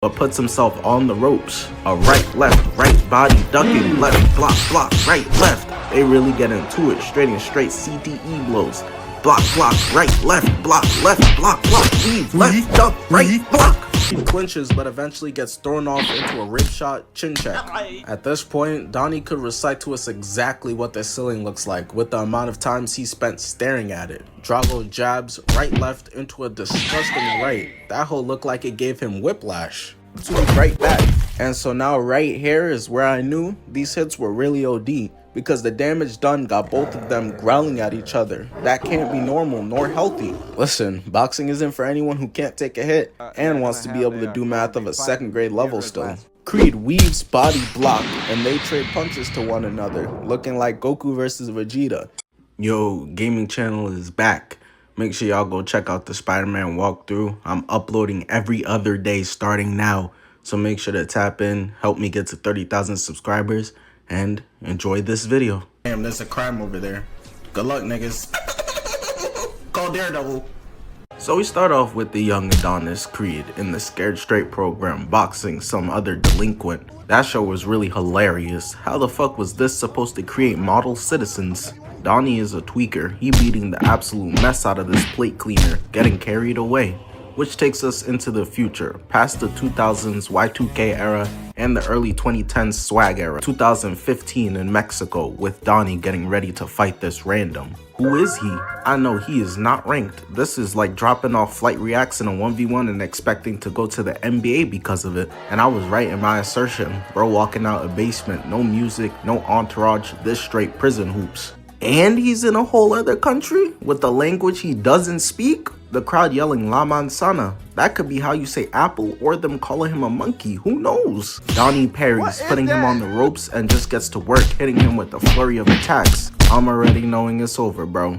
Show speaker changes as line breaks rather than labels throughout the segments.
but puts himself on the ropes. A right, left, right body ducking, left, block, block, right, left. They really get into it, straight CTE blows. Block, block, right, left, block, block, weave, left, duck, right, block. He clinches but eventually gets thrown off into a rib shot chin check. At this point, Donnie could recite to us exactly what the ceiling looks like with the amount of times he spent staring at it. Drago jabs right left into a disgusting right. That hole looked like it gave him whiplash. To right back. And so now right here is where I knew these hits were really OD, because the damage done got both of them growling at each other. That can't be normal nor healthy. Listen, boxing isn't for anyone who can't take a hit and wants to be able to do math of a 2nd grade level still. Creed weaves body block and they trade punches to one another, looking like Goku versus Vegeta. Yo, gaming channel is back. Make sure y'all go check out the Spider-Man walkthrough. I'm uploading every other day starting now. So make sure to tap in, help me get to 30,000 subscribers, and enjoy this video. Damn, there's a crime over there. Good luck, niggas. Call Daredevil. So we start off with the young Adonis Creed in the Scared Straight program boxing some other delinquent. That show was really hilarious. How the fuck was this supposed to create model citizens? Donnie is a tweaker. He beating the absolute mess out of this plate cleaner, getting carried away. Which takes us into the future, past the 2000s Y2K era and the early 2010s swag era, 2015 in Mexico, with Donnie getting ready to fight this random. Who is he? I know he is not ranked. This is like dropping off Flight Reacts in a 1v1 and expecting to go to the NBA because of it. And I was right in my assertion. Bro walking out a basement, no music, no entourage, this straight prison hoops. And he's in a whole other country with a language he doesn't speak? The crowd yelling La Manzana. That could be how you say apple or them calling him a monkey. Who knows? Donnie parries, putting him on the ropes and just gets to work, hitting him with a flurry of attacks. I'm already knowing it's over, bro.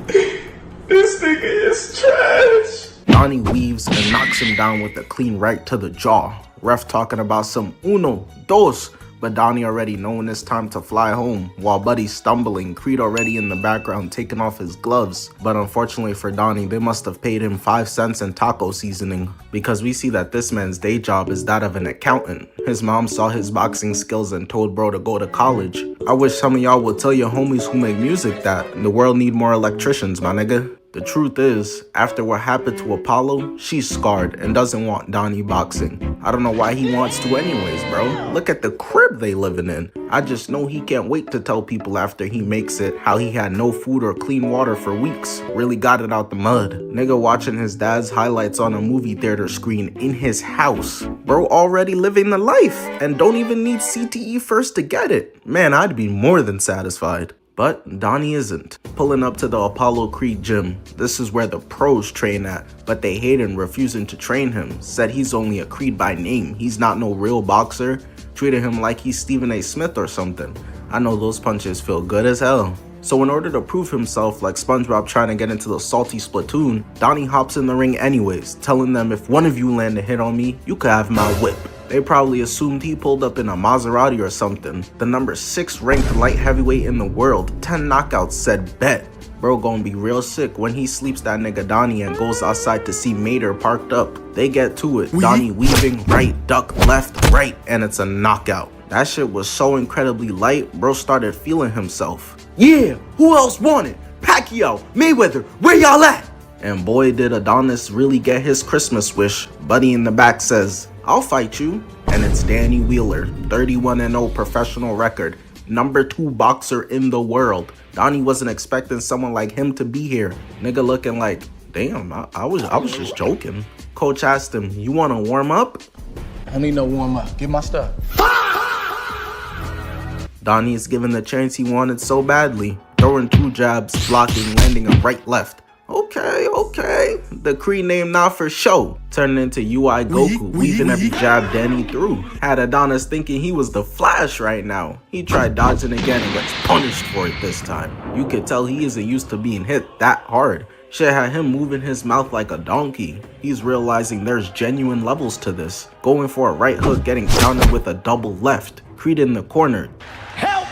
This nigga is trash.
Donnie weaves and knocks him down with a clean right to the jaw. Ref talking about some uno, dos. But Donnie already knowing it's time to fly home, while Buddy's stumbling, Creed already in the background taking off his gloves. But unfortunately for Donnie, they must have paid him 5 cents in taco seasoning, because we see that this man's day job is that of an accountant. His mom saw his boxing skills and told bro to go to college. I wish some of y'all would tell your homies who make music that the world need more electricians, my nigga. The truth is, after what happened to Apollo, she's scarred and doesn't want Donnie boxing. I don't know why he wants to anyways, bro. Look at the crib they living in. I just know he can't wait to tell people after he makes it how he had no food or clean water for weeks. Really got it out the mud. Nigga watching his dad's highlights on a movie theater screen in his house. Bro already living the life and don't even need CTE first to get it. Man, I'd be more than satisfied. But Donnie isn't. Pulling up to the Apollo Creed gym. This is where the pros train at, but they hate him, refusing to train him. Said he's only a Creed by name. He's not no real boxer. Treated him like he's Stephen A. Smith or something. I know those punches feel good as hell. So in order to prove himself, like SpongeBob trying to get into the salty Splatoon, Donnie hops in the ring anyways, telling them if one of you land a hit on me, you could have my whip. They probably assumed he pulled up in a Maserati or something. The number 6 ranked light heavyweight in the world, 10 knockouts, said bet. Bro gonna be real sick when he sleeps that nigga Donnie and goes outside to see Mater parked up. They get to it, Donnie weaving, right, duck, left, right, and it's a knockout. That shit was so incredibly light, bro started feeling himself. Yeah, who else want it? Pacquiao, Mayweather, where y'all at? And boy did Adonis really get his Christmas wish. Buddy in the back says, I'll fight you. And it's Danny Wheeler, 31-0 professional record, number 2 boxer in the world. Donnie wasn't expecting someone like him to be here. Nigga looking like, damn, I was just joking. Coach asked him, you wanna warm up?
I need no warm up. Get my stuff.
Donnie is given the chance he wanted so badly. Throwing 2 jabs, blocking, landing a right left. Okay. The Creed name now for show. Turning into UI Goku, weaving every jab Danny threw. Had Adonis thinking he was the Flash right now. He tried dodging again and gets punished for it this time. You could tell he isn't used to being hit that hard. Shit had him moving his mouth like a donkey. He's realizing there's genuine levels to this. Going for a right hook, getting countered with a double left. Creed in the corner.
Help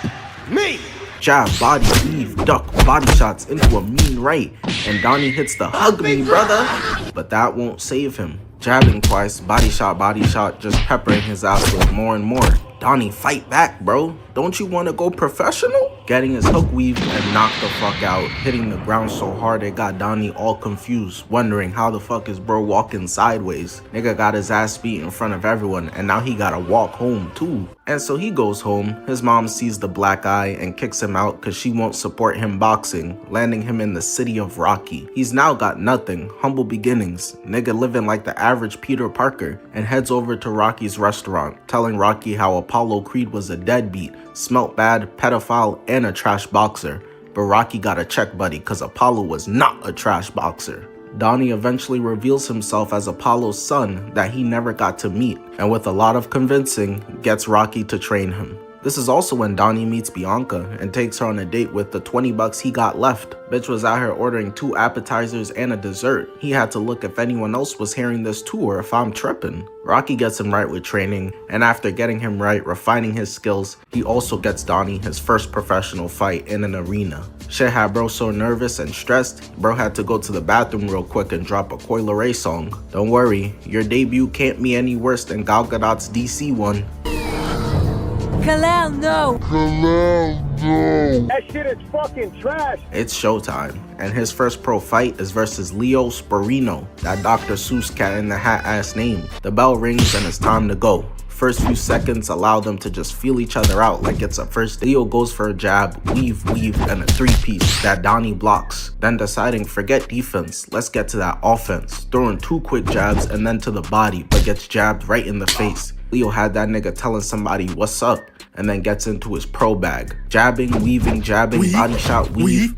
me!
jab, body, weave, duck, body shots into a mean right, and Donnie hits the hug me, brother. But that won't save him. Jabbing twice, body shot, just peppering his ass with more and more. Donnie, fight back, bro. Don't you want to go professional? Getting his hook weaved and knocked the fuck out, hitting the ground so hard it got Donnie all confused, wondering how the fuck is bro walking sideways. Nigga got his ass beat in front of everyone, and now he gotta walk home too. And so he goes home. His mom sees the black eye and kicks him out cause she won't support him boxing, landing him in the city of Rocky. He's now got nothing, humble beginnings, nigga living like the average Peter Parker, and heads over to Rocky's restaurant, telling Rocky how Apollo Creed was a deadbeat, smelt bad, pedophile, and a trash boxer. But Rocky got a check buddy cause Apollo was not a trash boxer. Donnie eventually reveals himself as Apollo's son that he never got to meet, and with a lot of convincing, gets Rocky to train him. This is also when Donnie meets Bianca and takes her on a date with the 20 bucks he got left. Bitch was out here ordering 2 appetizers and a dessert. He had to look if anyone else was hearing this too or if I'm tripping. Rocky gets him right with training, and after getting him right, refining his skills, he also gets Donnie his first professional fight in an arena. Shit had bro so nervous and stressed, bro had to go to the bathroom real quick and drop a Coi Leray song. Don't worry, your debut can't be any worse than Gal Gadot's DC one.
Conlan, no!
That shit is fucking trash!
It's showtime, and his first pro fight is versus Leo Sperino, that Dr. Seuss cat in the hat ass name. The bell rings and it's time to go. First few seconds allow them to just feel each other out like it's a first. Leo goes for a jab, weave, and a 3-piece that Donnie blocks. Then deciding forget defense, let's get to that offense. Throwing 2 quick jabs and then to the body, but gets jabbed right in the face. Leo had that nigga telling somebody what's up, and then gets into his pro bag. Jabbing, weaving, body shot, weave.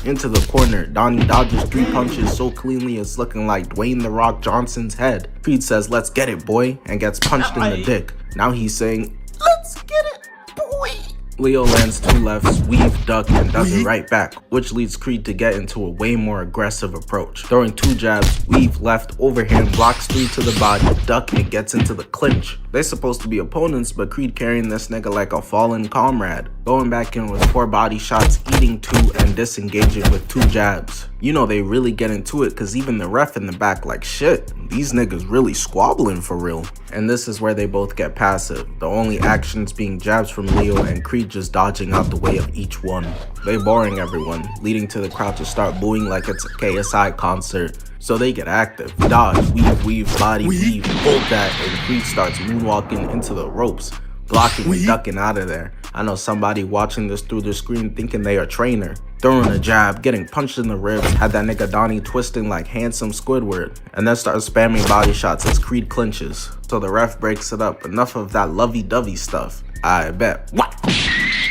Into the corner, Donnie dodges 3 punches so cleanly it's looking like Dwayne "The Rock" Johnson's head. Creed says, let's get it, boy, and gets punched in the dick. Now he's saying, let's get it, boy. Leo lands 2 lefts, weave, duck, and does it right back, which leads Creed to get into a way more aggressive approach. Throwing 2 jabs, weave, left, overhand, blocks 3 to the body, duck, and gets into the clinch. They're supposed to be opponents, but Creed carrying this nigga like a fallen comrade. Going back in with 4 body shots, eating 2, and disengaging with 2 jabs. You know they really get into it cause even the ref in the back like shit, these niggas really squabbling for real. And this is where they both get passive, the only actions being jabs from Leo and Creed just dodging out the way of each one. They boring everyone, leading to the crowd to start booing like it's a KSI concert. So they get active, dodge, weave, body, weave, hold that, and Creed starts moonwalking into the ropes, blocking and ducking out of there. I know somebody watching this through the screen thinking they a trainer. Throwing a jab, getting punched in the ribs, had that nigga Donnie twisting like handsome Squidward, and then starts spamming body shots as Creed clinches. So the ref breaks it up, enough of that lovey-dovey stuff. I bet. What?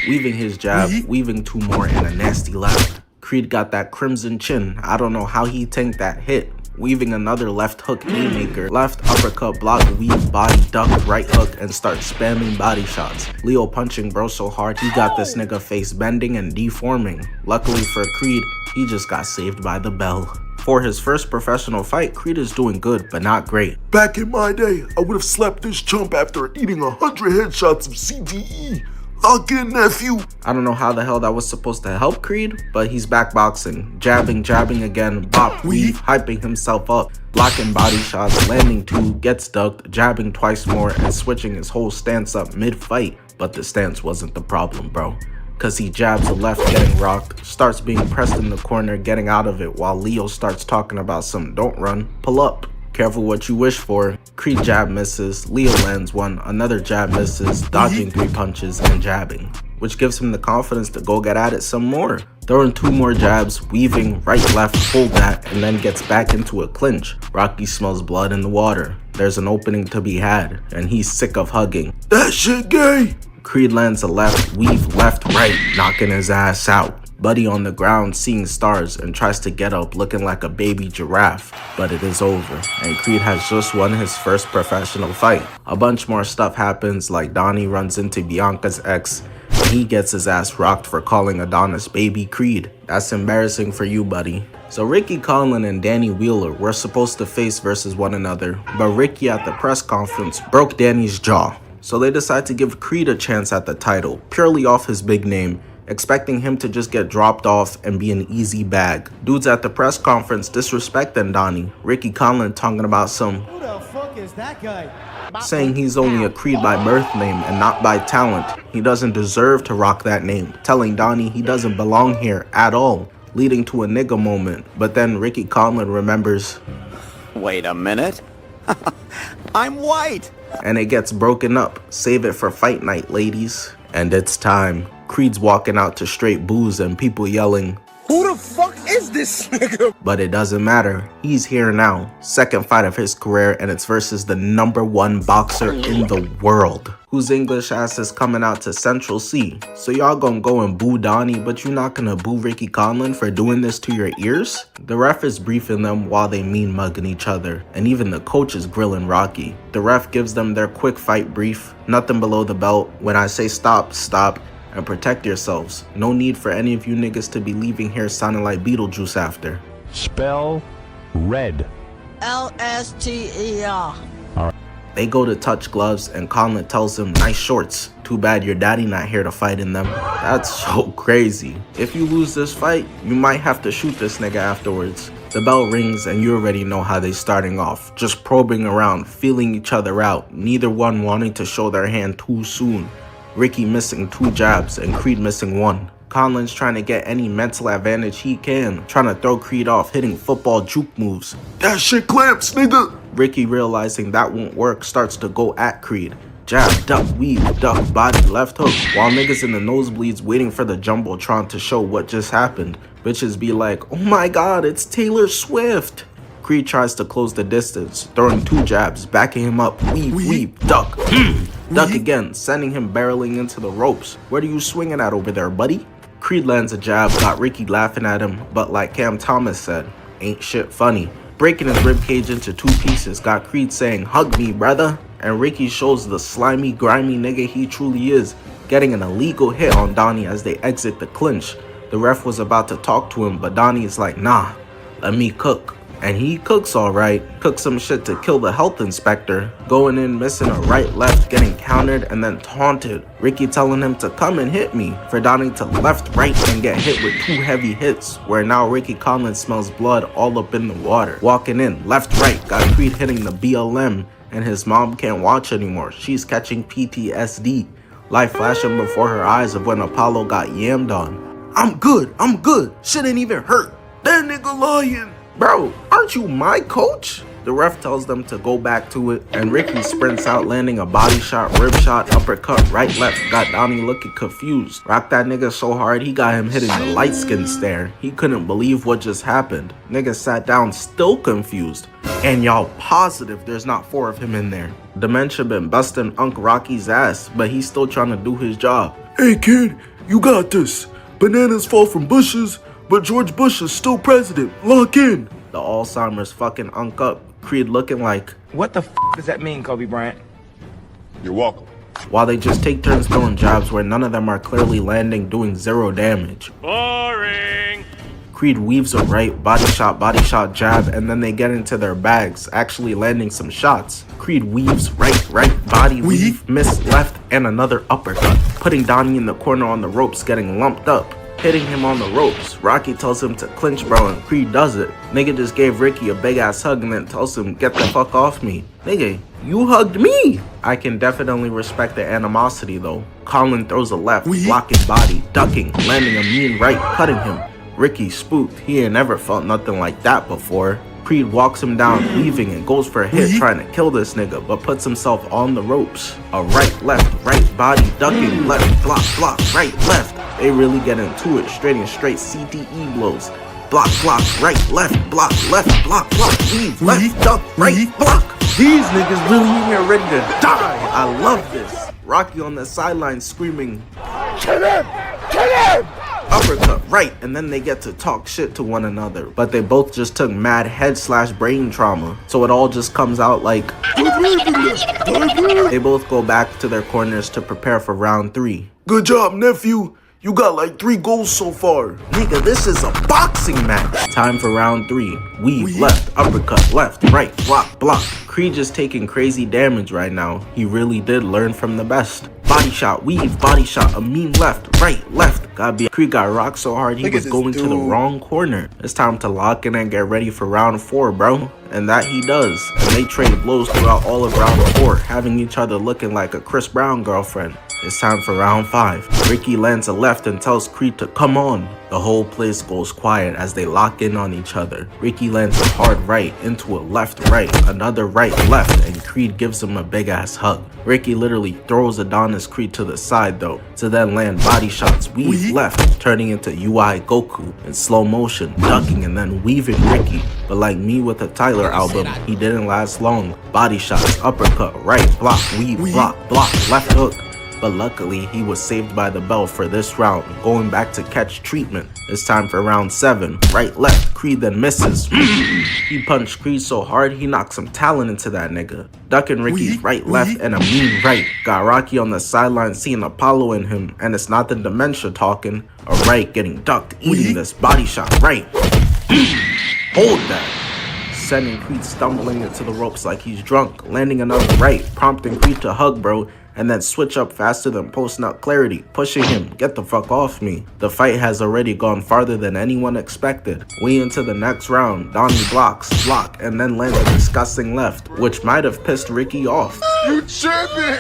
Weaving his jab, weaving 2 more and a nasty left. Creed got that crimson chin, I don't know how he tanked that hit. Weaving another left hook haymaker, left uppercut block, weave, body, duck, right hook, and start spamming body shots. Leo punching bro so hard he got this nigga face bending and deforming. Luckily for Creed, he just got saved by the bell. For his first professional fight, Creed is doing good, but not great.
Back in my day, I would have slapped this chump after eating 100 headshots of CTE. Lock in, nephew.
I don't know how the hell that was supposed to help Creed, but he's back boxing. Jabbing again, bop, weave, hyping himself up, blocking body shots, landing 2, gets ducked, jabbing twice more, and switching his whole stance up mid-fight. But the stance wasn't the problem, bro. Cause he jabs the left, getting rocked, starts being pressed in the corner, getting out of it, while Leo starts talking about some don't run, pull up. Careful what you wish for. Creed jab misses, Leo lands 1, another jab misses, dodging 3 punches and jabbing, which gives him the confidence to go get at it some more. Throwing 2 more jabs, weaving, right, left, hold that, and then gets back into a clinch. Rocky smells blood in the water. There's an opening to be had, and he's sick of hugging.
That shit gay.
Creed lands a left, weave, left, right, knocking his ass out. Buddy on the ground seeing stars and tries to get up looking like a baby giraffe, but it is over, and Creed has just won his first professional fight. A bunch more stuff happens, like Donnie runs into Bianca's ex, and he gets his ass rocked for calling Adonis baby Creed. That's embarrassing for you, buddy. So Ricky Conlan and Danny Wheeler were supposed to face versus one another, but Ricky at the press conference broke Danny's jaw. So they decide to give Creed a chance at the title, purely off his big name, expecting him to just get dropped off and be an easy bag. Dudes at the press conference disrespecting Donnie. Ricky Conlan talking about
Who the fuck is that guy?
saying he's only a Creed by birth name and not by talent. He doesn't deserve to rock that name, telling Donnie he doesn't belong here at all, leading to a nigga moment. But then Ricky Conlan remembers,
wait a minute. I'm white.
and it gets broken up. Save it for fight night, ladies. And it's time. Creed's walking out to straight boos and people yelling,
Who the fuck is this nigga?
but it doesn't matter. He's here now. Second fight of his career, and it's versus the #1 boxer in the world, whose English ass is coming out to Central C. So y'all gonna go and boo Donnie, but you're not gonna boo Ricky Conlan for doing this to your ears? The ref is briefing them while they mean mugging each other, and even the coach is grilling Rocky. The ref gives them their quick fight brief. Nothing below the belt. When I say stop, stop. And protect yourselves. No need for any of you niggas to be leaving here sounding like Beetlejuice after.
Spell red.
LSTER.
They go to touch gloves and Conlan tells him, nice shorts. Too bad your daddy not here to fight in them. That's so crazy. If you lose this fight, you might have to shoot this nigga afterwards. The bell rings and you already know how they starting off. Just probing around, feeling each other out. Neither one wanting to show their hand too soon. Ricky missing 2 jabs and Creed missing 1. Conlan's trying to get any mental advantage he can, trying to throw Creed off, hitting football juke moves.
That shit clamps, nigga.
Ricky, realizing that won't work, starts to go at Creed. Jab, duck, weave, duck, body, left hook, while niggas in the nosebleeds waiting for the Jumbotron to show what just happened. Bitches be like, oh my god, it's Taylor Swift. Creed tries to close the distance, throwing 2 jabs, backing him up, weave, duck, duck again, sending him barreling into the ropes. What are you swinging at over there, buddy? Creed lands a jab, got Ricky laughing at him, but like Cam Thomas said, ain't shit funny. Breaking his ribcage into 2 pieces, got Creed saying, hug me, brother. And Ricky shows the slimy, grimy nigga he truly is, getting an illegal hit on Donnie as they exit the clinch. The ref was about to talk to him, but Donnie is like, nah, let me cook. And he cooks alright, cooks some shit to kill the health inspector, going in missing a right left, getting countered and then taunted. Ricky telling him to come and hit me, for Donnie to left right and get hit with 2 heavy hits, where now Ricky Conlan smells blood all up in the water. Walking in, left right, got Creed hitting the BLM, and his mom can't watch anymore. She's catching PTSD. Life flashing before her eyes of when Apollo got yammed on. I'm good, shit ain't even hurt.
That nigga lying.
Bro, aren't you my coach? The ref tells them to go back to it, and Ricky sprints out landing a body shot, rib shot, uppercut, right left, got Donnie looking confused. Rocked that nigga so hard he got him hitting the light skin stare. He couldn't believe what just happened. Nigga sat down still confused. And y'all positive there's not 4 of him in there. Dementia been busting Unc Rocky's ass, but he's still trying to do his job.
Hey kid, you got this. Bananas fall from bushes, but George Bush is still president. Lock in.
The Alzheimer's fucking Unc up. Creed looking like,
What the f does that mean, Kobe Bryant?
You're welcome.
while they just take turns throwing jabs where none of them are clearly landing, doing 0 damage.
Boring.
Creed weaves a right, body shot, jab, and then they get into their bags, actually landing some shots. Creed weaves right, body weave, miss left, and another uppercut, putting Donnie in the corner on the ropes, getting lumped up. Hitting him on the ropes. Rocky tells him to clinch, bro, and Creed does it. Nigga just gave Ricky a big ass hug and then tells him, get the fuck off me. Nigga, you hugged me. I can definitely respect the animosity though. Conlan throws a left, blocking body, ducking, landing a mean right, cutting him. Ricky spooked. He ain't never felt nothing like that before. Creed walks him down, weaving and goes for a hit, trying to kill this nigga, but puts himself on the ropes. A right body, ducking, left, block, right, left. They really get into it, straight CTE blows. Block, right, left, block, weave, left, duck, right, block. These niggas really in here ready to die. I love this. Rocky on the sideline screaming, kill him! Uppercut, right, and then they get to talk shit to one another. But they both just took mad head/brain trauma. So it all just comes out like, they both go back to their corners to prepare for round 3.
Good job, nephew. You got like 3 goals so far.
Nigga, this is a boxing match. Time for round 3. Weave, left, uppercut, left, right, block. Creed just taking crazy damage right now. He really did learn from the best. body shot, weave, body shot, a mean left, right, left. Gotta be. Creed got rocked so hard he was going to the wrong corner. It's time to lock in and get ready for round 4, bro. And that he does. And they trade blows throughout all of round 4, having each other looking like a Chris Brown girlfriend. It's time for round 5. Ricky lands a left and tells Creed to come on. The whole place goes quiet as they lock in on each other. Ricky lands a hard right into a left right, another right left, and Creed gives him a big ass hug. Ricky literally throws Adonis Creed to the side though, to then land body shots, weave left, turning into UI Goku in slow motion, ducking and then weaving Ricky. But like me with a Tyler album, he didn't last long. Body shots, uppercut, right, block, weave, block, left hook. But luckily, he was saved by the bell for this round, going back to catch treatment. It's time for round 7. Right, left, Creed then misses. He punched Creed so hard, he knocked some talent into that nigga. Ducking Ricky's right, left, and a mean right. Got Rocky on the sideline seeing Apollo in him, and it's not the dementia talking. A right getting ducked, eating this body shot, right. Hold that. Sending Creed stumbling into the ropes like he's drunk, landing another right, prompting Creed to hug bro, and then switch up faster than posting out clarity, pushing him, get the fuck off me. The fight has already gone farther than anyone expected. We into the next round, Donnie blocks, block, and then lands a disgusting left, which might have pissed Ricky off.
You tripping?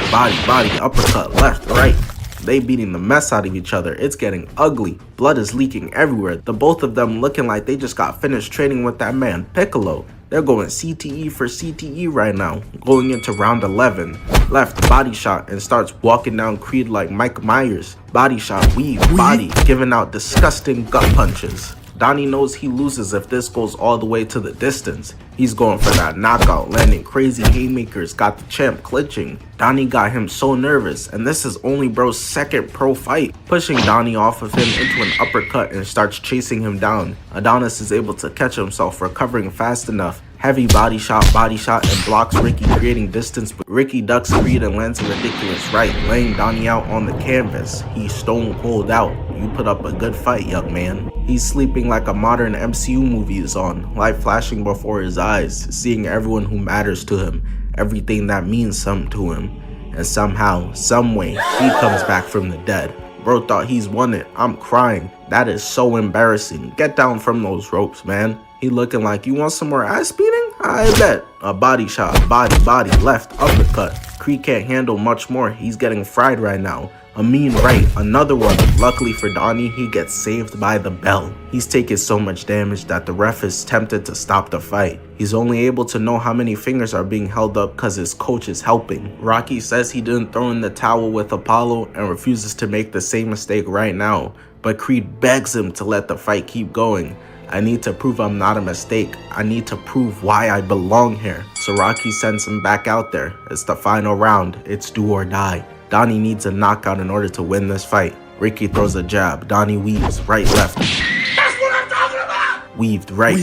Body, uppercut, left, right. They beating the mess out of each other. It's getting ugly. Blood is leaking everywhere. The both of them looking like they just got finished training with that man, Piccolo. They're going CTE for CTE right now. Going into round 11. Left, body shot, and starts walking down Creed like Mike Myers. Body shot, weave, body, giving out disgusting gut punches. Donnie knows he loses if this goes all the way to the distance. He's going for that knockout, landing crazy haymakers, got the champ clinching. Donnie got him so nervous, and this is only bro's second pro fight. Pushing Donnie off of him into an uppercut and starts chasing him down. Adonis is able to catch himself, recovering fast enough. Heavy body shot, and blocks Ricky, creating distance, but Ricky ducks Creed and lands a ridiculous right, laying Donnie out on the canvas. He's stone cold out. You put up a good fight, young man. He's sleeping like a modern MCU movie is on, light flashing before his eyes, seeing everyone who matters to him, everything that means something to him. And somehow, someway, he comes back from the dead. Bro thought he's won it. I'm crying. That is so embarrassing. Get down from those ropes, man. He looking like, you want some more ass beating? I bet. A body shot, body, left, uppercut. Creed can't handle much more. He's getting fried right now. A mean right, another one. Luckily for Donnie, he gets saved by the bell. He's taking so much damage that the ref is tempted to stop the fight. He's only able to know how many fingers are being held up because his coach is helping. Rocky says he didn't throw in the towel with Apollo and refuses to make the same mistake right now. But Creed begs him to let the fight keep going. I need to prove I'm not a mistake. I need to prove why I belong here. So Rocky sends him back out there. It's the final round. It's do or die. Donnie needs a knockout in order to win this fight. Ricky throws a jab. Donnie weaves right, left.
That's what I'm talking about!
Weaved right,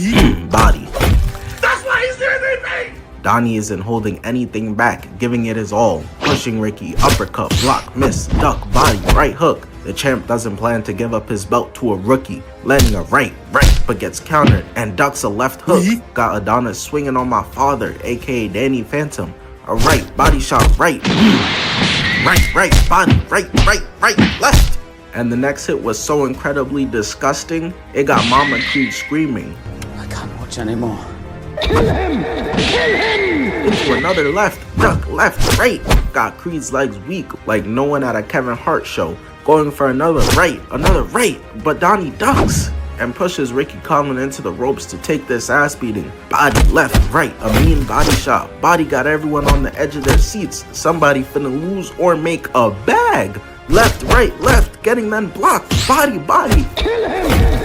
body.
That's why he's there, me!
Donnie isn't holding anything back, giving it his all. Pushing Ricky, uppercut, block, miss, duck, body, right hook. The champ doesn't plan to give up his belt to a rookie, landing a right, but gets countered and ducks a left hook. Got Adonis swinging on my father, aka Danny Phantom. A right, body shot, right, body, right, left. And the next hit was so incredibly disgusting, it got Mama Creed screaming.
I can't watch anymore.
Into another left, duck, left, right. Got Creed's legs weak like no one at a Kevin Hart show. Going for another right, but Donnie ducks and pushes Ricky Conlan into the ropes to take this ass beating. Body, left, right, a mean body shot. Body got everyone on the edge of their seats. Somebody finna lose or make a bag. Left, right, getting them blocked. Body,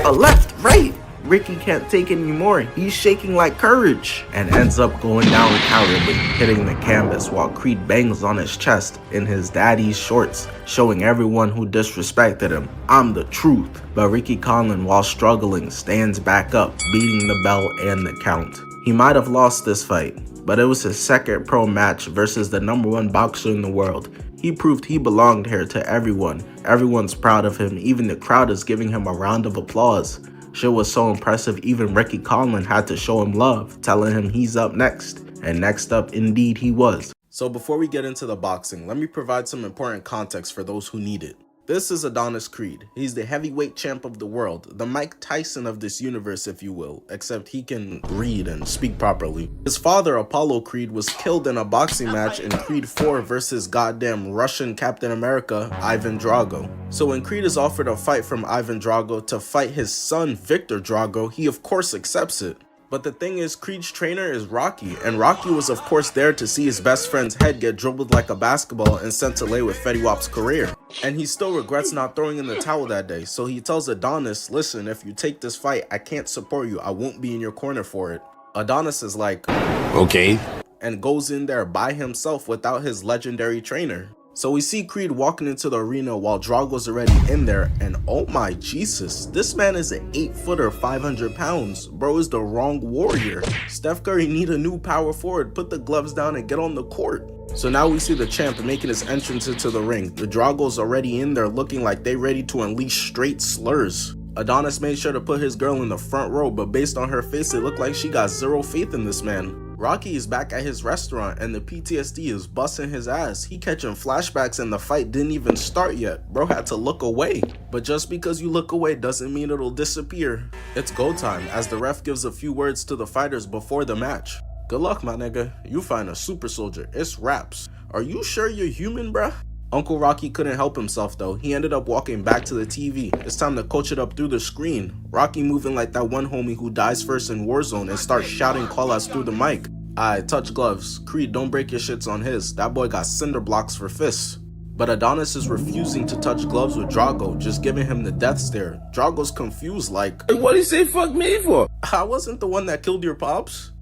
a left, right. Ricky can't take it anymore. He's shaking like courage and ends up going down cowardly, hitting the canvas while Creed bangs on his chest in his daddy's shorts, showing everyone who disrespected him, I'm the truth. But Ricky Conlan, while struggling, stands back up, beating the bell and the count. He might have lost this fight, but it was his second pro match versus the #1 boxer in the world. He proved he belonged here to everyone. Everyone's proud of him, even the crowd is giving him a round of applause. Shit was so impressive, even Ricky Conlan had to show him love, telling him he's up next. And next up, indeed he was. So before we get into the boxing, let me provide some important context for those who need it. This is Adonis Creed. He's the heavyweight champ of the world, the Mike Tyson of this universe if you will, except he can read and speak properly. His father, Apollo Creed, was killed in a boxing match in Creed 4 versus goddamn Russian Captain America, Ivan Drago. So when Creed is offered a fight from Ivan Drago to fight his son Victor Drago, he of course accepts it. But the thing is, Creed's trainer is Rocky, and Rocky was of course there to see his best friend's head get dribbled like a basketball and sent to lay with Fetty Wap's career. And he still regrets not throwing in the towel that day, so he tells Adonis, listen, if you take this fight, I can't support you, I won't be in your corner for it. Adonis is like, okay, and goes in there by himself without his legendary trainer. So we see Creed walking into the arena while Drago's already in there, and oh my Jesus, this man is an 8-footer, 500 pounds. Bro is the wrong warrior. Steph Curry need a new power forward, put the gloves down and get on the court. So now we see the champ making his entrance into the ring. The Drago's already in there looking like they ready to unleash straight slurs. Adonis made sure to put his girl in the front row, but based on her face, it looked like she got zero faith in this man. Rocky is back at his restaurant and the PTSD is busting his ass. He catching flashbacks and the fight didn't even start yet. Bro had to look away. But just because you look away doesn't mean it'll disappear. It's go time as the ref gives a few words to the fighters before the match. Good luck, my nigga. You find a super soldier. It's raps. Are you sure you're human, bruh? Uncle Rocky couldn't help himself though. He ended up walking back to the TV. It's time to coach it up through the screen. Rocky moving like that one homie who dies first in Warzone and starts shouting callouts through the mic. Aight, touch gloves. Creed, don't break your shits on his. That boy got cinder blocks for fists. But Adonis is refusing to touch gloves with Drago, just giving him the death stare. Drago's confused like,
What he say fuck me for?
I wasn't the one that killed your pops.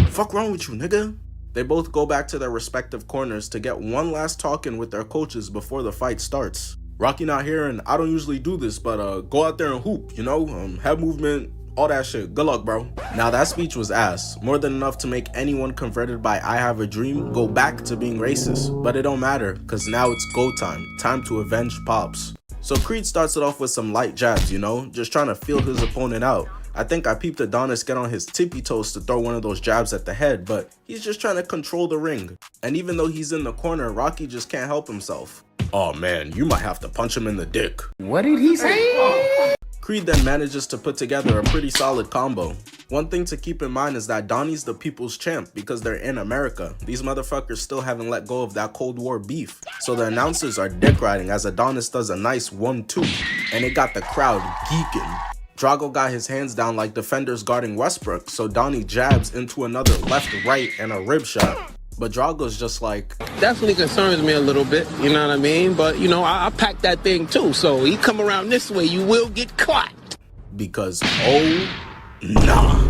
Fuck wrong with you, nigga? They both go back to their respective corners to get one last talk in with their coaches before the fight starts. Rocky not here and I don't usually do this, but go out there and hoop, you know, head movement, all that shit. Good luck, bro. Now that speech was ass, more than enough to make anyone converted by I Have a Dream go back to being racist. But it don't matter, cause now it's go time. Time to avenge Pops. So Creed starts it off with some light jabs, you know, just trying to feel his opponent out. I think I peeped Adonis get on his tippy toes to throw one of those jabs at the head, but he's just trying to control the ring. And even though he's in the corner, Rocky just can't help himself. Oh man, you might have to punch him in the dick.
What did he say?
Creed then manages to put together a pretty solid combo. One thing to keep in mind is that Donnie's the people's champ because they're in America. These motherfuckers still haven't let go of that Cold War beef. So the announcers are dick riding as Adonis does a nice 1-2, and it got the crowd geeking. Drago got his hands down like defenders guarding Westbrook, so Donnie jabs into another left, right, and a rib shot. But Drago's just like,
Definitely concerns me a little bit, you know what I mean? But, you know, I packed that thing too, so he come around this way, you will get caught.
because oh, nah.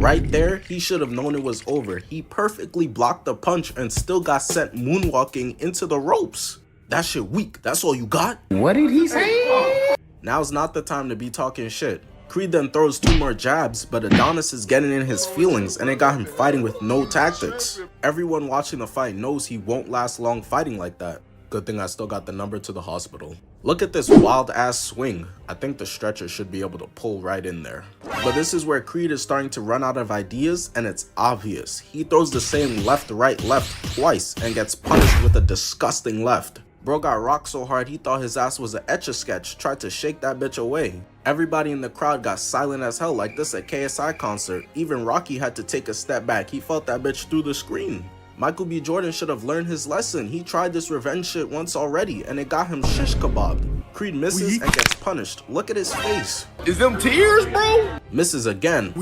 Right there, he should have known it was over. He perfectly blocked the punch and still got sent moonwalking into the ropes. That shit weak. That's all you got?
What did he say?
Now's not the time to be talking shit. Creed then throws 2 more jabs, but Adonis is getting in his feelings and it got him fighting with no tactics. Everyone watching the fight knows he won't last long fighting like that. Good thing I still got the number to the hospital. Look at this wild ass swing. I think the stretcher should be able to pull right in there. But this is where Creed is starting to run out of ideas and it's obvious. He throws the same left, right, left twice and gets punished with a disgusting left. Bro got rocked so hard he thought his ass was an Etch-a-Sketch, tried to shake that bitch away. Everybody in the crowd got silent as hell like this at KSI concert. Even Rocky had to take a step back. He felt that bitch through the screen. Michael B. Jordan should have learned his lesson. He tried this revenge shit once already and it got him shish kebabbed. Creed misses and gets punished. Look at his face.
Is them tears, bro?
Misses again.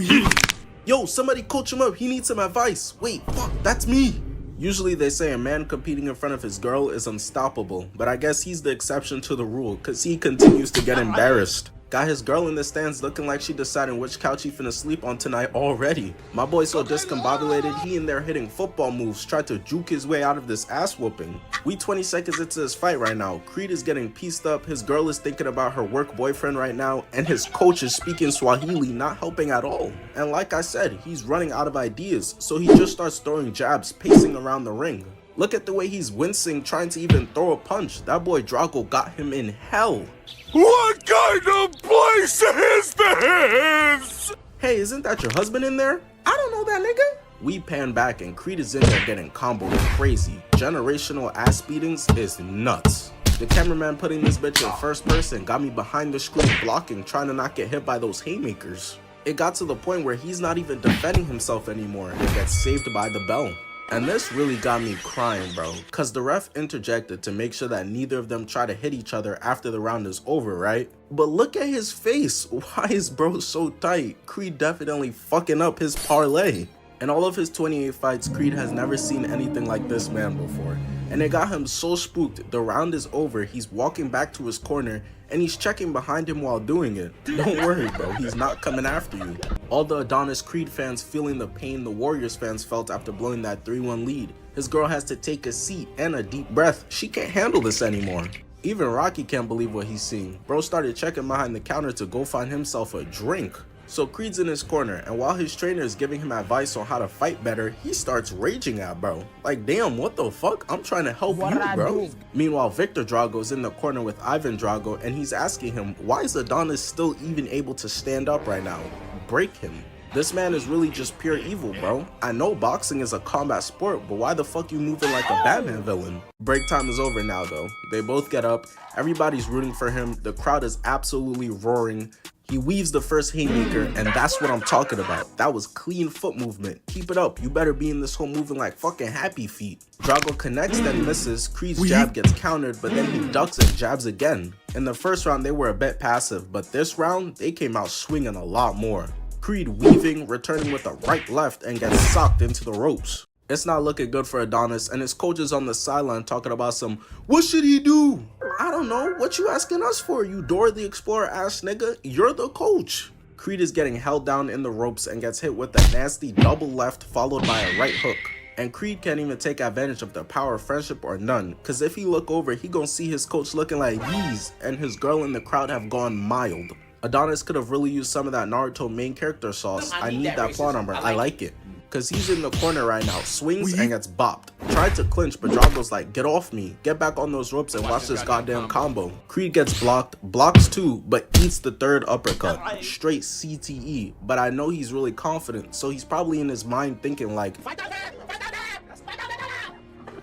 Yo, somebody coach him up. He needs some advice. Wait, fuck, that's me. Usually they say a man competing in front of his girl is unstoppable, but I guess he's the exception to the rule cause he continues to get embarrassed. Got his girl in the stands looking like she deciding which couch he finna sleep on tonight already. My boy so discombobulated, he in there hitting football moves, tried to juke his way out of this ass whooping. We 20 seconds into this fight right now. Creed is getting pieced up, his girl is thinking about her work boyfriend right now, and his coach is speaking Swahili, not helping at all. And like I said, he's running out of ideas, so he just starts throwing jabs, pacing around the ring. Look at the way he's wincing, trying to even throw a punch. That boy Drago got him in hell.
What kind of place is this?
Hey, isn't that your husband in there? I don't know that nigga. We pan back and Creed is in there getting comboed crazy. Generational ass beatings is nuts. The cameraman putting this bitch in first person got me behind the screen blocking, trying to not get hit by those haymakers. It got to the point where he's not even defending himself anymore and gets saved by the bell. And this really got me crying, bro, cause the ref interjected to make sure that neither of them try to hit each other after the round is over, right? But look at his face. Why is bro so tight? Creed definitely fucking up his parlay. In all of his 28 fights, Creed has never seen anything like this man before. And it got him so spooked. The round is over, he's walking back to his corner, and he's checking behind him while doing it. Don't worry, bro, he's not coming after you. All the Adonis Creed fans feeling the pain the Warriors fans felt after blowing that 3-1 lead. His girl has to take a seat and a deep breath. She can't handle this anymore. Even Rocky can't believe what he's seeing. Bro started checking behind the counter to go find himself a drink. So Creed's in his corner, and while his trainer is giving him advice on how to fight better, he starts raging at bro. Like, damn, what the fuck? I'm trying to help you, bro. Meanwhile, Victor Drago's in the corner with Ivan Drago, and he's asking him, why is Adonis still even able to stand up right now? Break him. This man is really just pure evil, bro. I know boxing is a combat sport, but why the fuck you moving like a Batman villain? Break time is over now, though. They both get up. Everybody's rooting for him. The crowd is absolutely roaring. He weaves the first haymaker, and that's what I'm talking about. That was clean foot movement. Keep it up. You better be in this whole moving like fucking happy feet. Drago connects, then misses. Creed's jab gets countered, but then he ducks and jabs again. In the first round, they were a bit passive, but this round, they came out swinging a lot more. Creed weaving, returning with a right left, and gets socked into the ropes. It's not looking good for Adonis, and his coach is on the sideline talking about some, what should he do? I don't know, what you asking us for, you Dora the Explorer ass nigga? You're the coach. Creed is getting held down in the ropes and gets hit with a nasty double left followed by a right hook. And Creed can't even take advantage of the power of friendship or none, cause if he look over, he gonna see his coach looking like yeez, and his girl in the crowd have gone mild. Adonis could have really used some of that Naruto main character sauce. I need that plot number. I like it. Cause he's in the corner right now, swings and gets bopped. Tried to clinch, but Drago's like, get off me, get back on those ropes and watch this goddamn combo. Creed gets blocked, blocks too, but eats the third uppercut. Straight CTE, but I know he's really confident, so he's probably in his mind thinking like,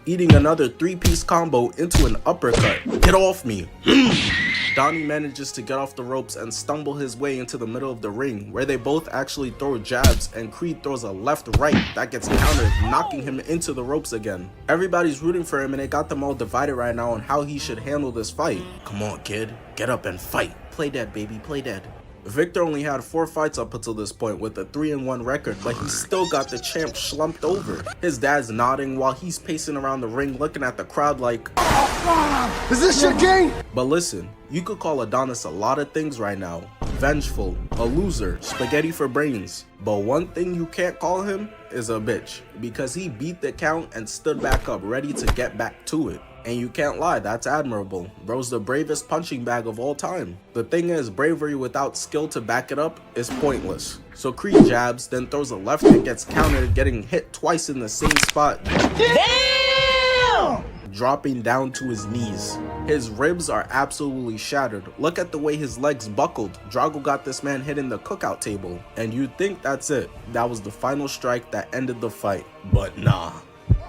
eating another 3-piece combo into an uppercut. Get off me. Donnie manages to get off the ropes and stumble his way into the middle of the ring, where they both actually throw jabs, and Creed throws a left-right that gets countered, knocking him into the ropes again. Everybody's rooting for him, and it got them all divided right now on how he should handle this fight. Come on, kid. Get up and fight. Play dead, baby. Play dead. Victor only had 4 fights up until this point with a 3-1 record, but he still got the champ slumped over. His dad's nodding while he's pacing around the ring looking at the crowd like,
Is this your game?
but listen, you could call Adonis a lot of things right now. Vengeful, a loser, spaghetti for brains. But one thing you can't call him is a bitch, because he beat the count and stood back up ready to get back to it. And you can't lie, that's admirable. Bro's the bravest punching bag of all time. The thing is, bravery without skill to back it up is pointless. So Creed jabs, then throws a left and gets countered, getting hit twice in the same spot. Damn! Dropping down to his knees. His ribs are absolutely shattered. Look at the way his legs buckled. Drago got this man hitting the cookout table. And you'd think that's it. That was the final strike that ended the fight. But nah.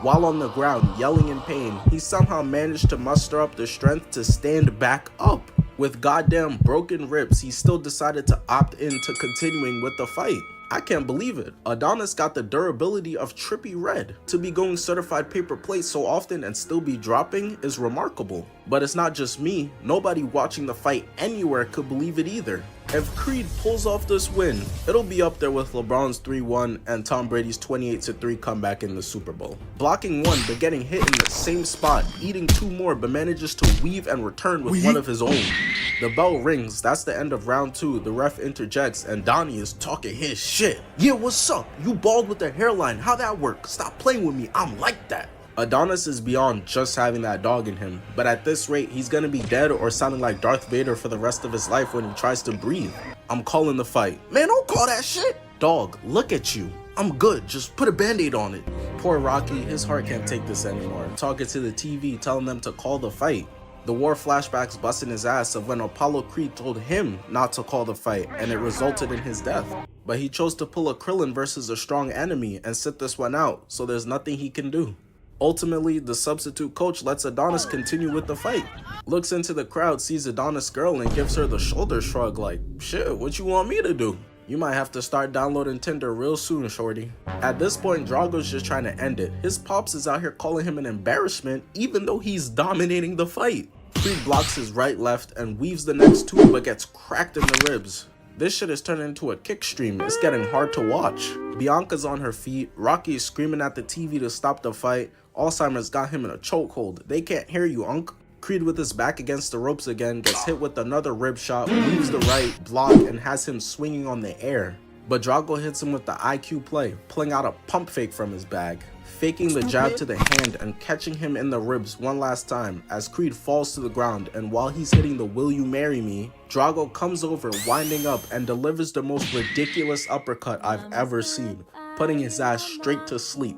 While on the ground, yelling in pain, he somehow managed to muster up the strength to stand back up. With goddamn broken ribs, he still decided to opt into continuing with the fight. I can't believe it. Adonis got the durability of Trippie Redd. To be going certified paper plate so often and still be dropping is remarkable. But it's not just me. Nobody watching the fight anywhere could believe it either. If Creed pulls off this win, it'll be up there with LeBron's 3-1 and Tom Brady's 28-3 comeback in the Super Bowl. Blocking one but getting hit in the same spot, eating 2 more but manages to weave and return with one of his own. The bell rings, that's the end of round 2, the ref interjects and Donnie is talking his shit. Yeah, what's up? You bald with a hairline, how that work? Stop playing with me, I'm like that. Adonis is beyond just having that dog in him, but at this rate, he's gonna be dead or sounding like Darth Vader for the rest of his life when he tries to breathe. I'm calling the fight. Man, don't call that shit. Dog, look at you. I'm good, just put a band-aid on it. Poor Rocky, his heart can't take this anymore. Talking to the TV, telling them to call the fight. The war flashbacks busting his ass of when Apollo Creed told him not to call the fight and it resulted in his death. But he chose to pull a Krillin versus a strong enemy and sit this one out, so there's nothing he can do. Ultimately, the substitute coach lets Adonis continue with the fight. Looks into the crowd, sees Adonis' girl and gives her the shoulder shrug like, shit, what you want me to do? You might have to start downloading Tinder real soon, shorty. At this point, Drago's just trying to end it. His pops is out here calling him an embarrassment even though he's dominating the fight. Creed blocks his right, left, and weaves the next two but gets cracked in the ribs. This shit is turning into a kick stream. It's getting hard to watch. Bianca's on her feet. Rocky is screaming at the TV to stop the fight. Alzheimer's got him in a chokehold. They can't hear you, Unc. Creed with his back against the ropes again gets hit with another rib shot, weaves the right, block, and has him swinging on the air. But Drago hits him with the IQ play, pulling out a pump fake from his bag, faking the jab to the hand and catching him in the ribs one last time as Creed falls to the ground, and while he's hitting the "Will you marry me?", Drago comes over winding up and delivers the most ridiculous uppercut I've ever seen, putting his ass straight to sleep.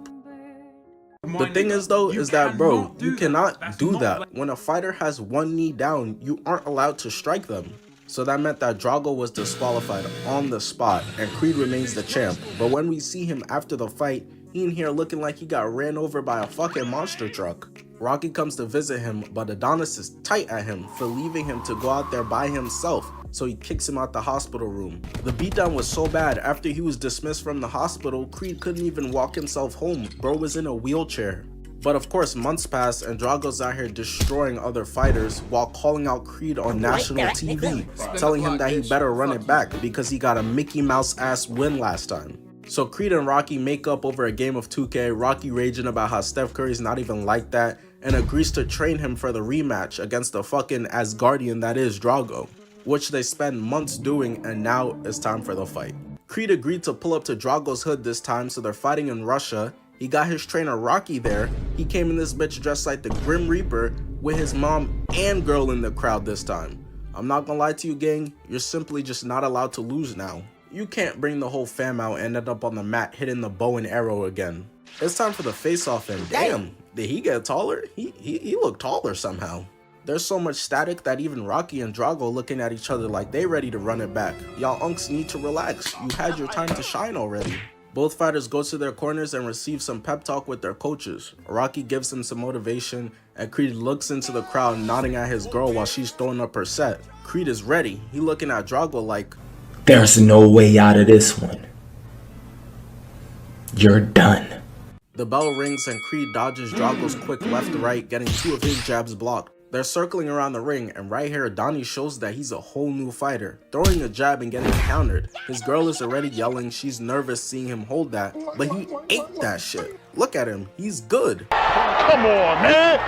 The thing is though, is that bro, you cannot do that. When a fighter has one knee down, you aren't allowed to strike them. So that meant that Drago was disqualified on the spot and Creed remains the champ. But when we see him after the fight, he in here looking like he got ran over by a fucking monster truck. Rocky comes to visit him, but Adonis is tight at him for leaving him to go out there by himself, so he kicks him out the hospital room. The beatdown was so bad, after he was dismissed from the hospital, Creed couldn't even walk himself home. Bro was in a wheelchair. But of course, months pass and Drago's out here destroying other fighters while calling out Creed on national TV, telling him that he better run it back because he got a Mickey Mouse ass win last time. So Creed and Rocky make up over a game of 2K, Rocky raging about how Steph Curry's not even like that, and agrees to train him for the rematch against the fucking Asgardian that is Drago, which they spend months doing, and now it's time for the fight. Creed agreed to pull up to Drago's hood this time, so they're fighting in Russia. He got his trainer Rocky there. He came in this bitch dressed like the Grim Reaper with his mom and girl in the crowd this time. I'm not gonna lie to you, gang, you're simply just not allowed to lose now. You can't bring the whole fam out and end up on the mat hitting the bow and arrow again. It's time for the face-off, and damn, did he get taller? He looked taller somehow. There's so much static that even Rocky and Drago looking at each other like they ready to run it back. Y'all unks need to relax. You had your time to shine already. Both fighters go to their corners and receive some pep talk with their coaches. Rocky gives him some motivation, and Creed looks into the crowd nodding at his girl while she's throwing up her set. Creed is ready. He looking at Drago like,
there's no way out of this one. You're done.
The bell rings and Creed dodges Drago's quick left-right, getting two of his jabs blocked. They're circling around the ring, and right here Adonis shows that he's a whole new fighter, throwing a jab and getting countered. His girl is already yelling, she's nervous seeing him hold that, but he ate that shit. Look at him, he's good.
Come on, man!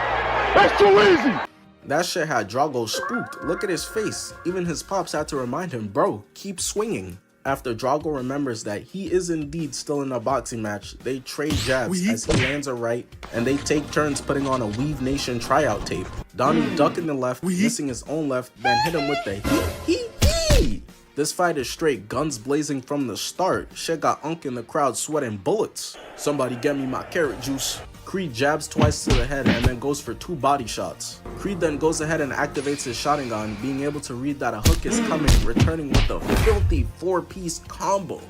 That's too easy!
That shit had Drago spooked. Look at his face. Even his pops had to remind him, bro, keep swinging. After Drago remembers that he is indeed still in a boxing match, they trade jabs as he lands a right, and they take turns putting on a Weave Nation tryout tape. Donnie ducking the left, missing his own left, then hit him with the he. This fight is straight guns blazing from the start. Shit got Unk in the crowd sweating bullets. Somebody get me my carrot juice. Creed jabs twice to the head and then goes for 2 body shots. Creed then goes ahead and activates his Sharingan, being able to read that a hook is coming, returning with a filthy 4-piece combo.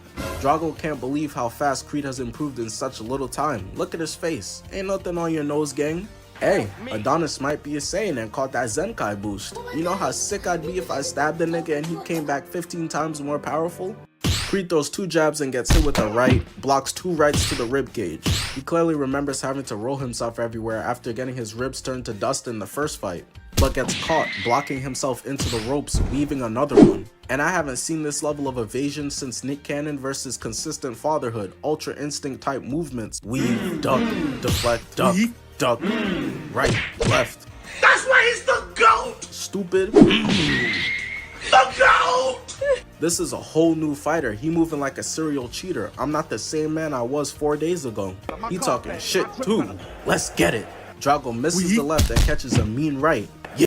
Drago can't believe how fast Creed has improved in such a little time. Look at his face. Ain't nothing on your nose, gang. Hey, Adonis might be a Saiyan and caught that Zenkai boost. You know how sick I'd be if I stabbed the nigga and he came back 15 times more powerful? Creed throws 2 jabs and gets hit with a right, blocks 2 rights to the rib cage. He clearly remembers having to roll himself everywhere after getting his ribs turned to dust in the first fight, but gets caught blocking himself into the ropes, weaving another one. And I haven't seen this level of evasion since Nick Cannon versus consistent fatherhood, ultra instinct type movements. Weave, duck, deflect, duck, duck, right, left.
That's why he's the GOAT!
Stupid.
The GOAT!
This is a whole new fighter. He moving like a serial cheater. I'm not the same man I was 4 days ago. He talking shit too. Let's get it. Drago misses the left and catches a mean right. Yeah.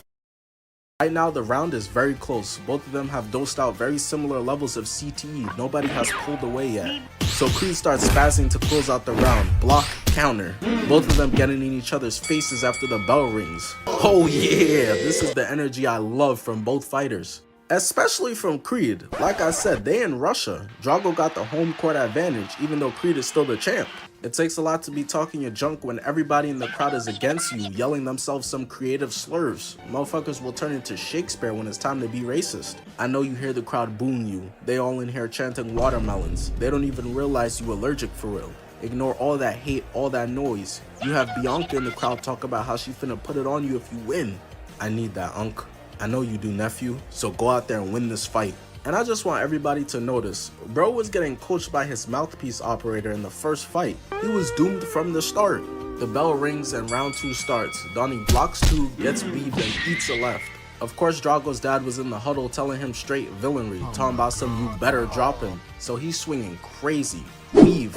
Right now the round is very close. Both of them have dosed out very similar levels of CTE. Nobody has pulled away yet. So Creed starts spazzing to close out the round. Block, counter. Both of them getting in each other's faces after the bell rings. Oh yeah, this is the energy I love from both fighters. Especially from Creed. Like I said, they in Russia. Drago got the home court advantage, even though Creed is still the champ. It takes a lot to be talking your junk when everybody in the crowd is against you, yelling themselves some creative slurs. Motherfuckers will turn into Shakespeare when it's time to be racist. I know you hear the crowd booing you. They all in here chanting watermelons. They don't even realize you allergic for real. Ignore all that hate, all that noise. You have Bianca in the crowd talk about how she finna put it on you if you win. I need that, Unc. I know you do, nephew, so go out there and win this fight. And I just want everybody to notice, bro was getting coached by his mouthpiece operator in the first fight. He was doomed from the start. The bell rings and round 2 starts. Donnie blocks 2, gets weaved, and eats a left. Of course, Drago's dad was in the huddle telling him straight villainry, talking about some you better drop him. So he's swinging crazy. Weave,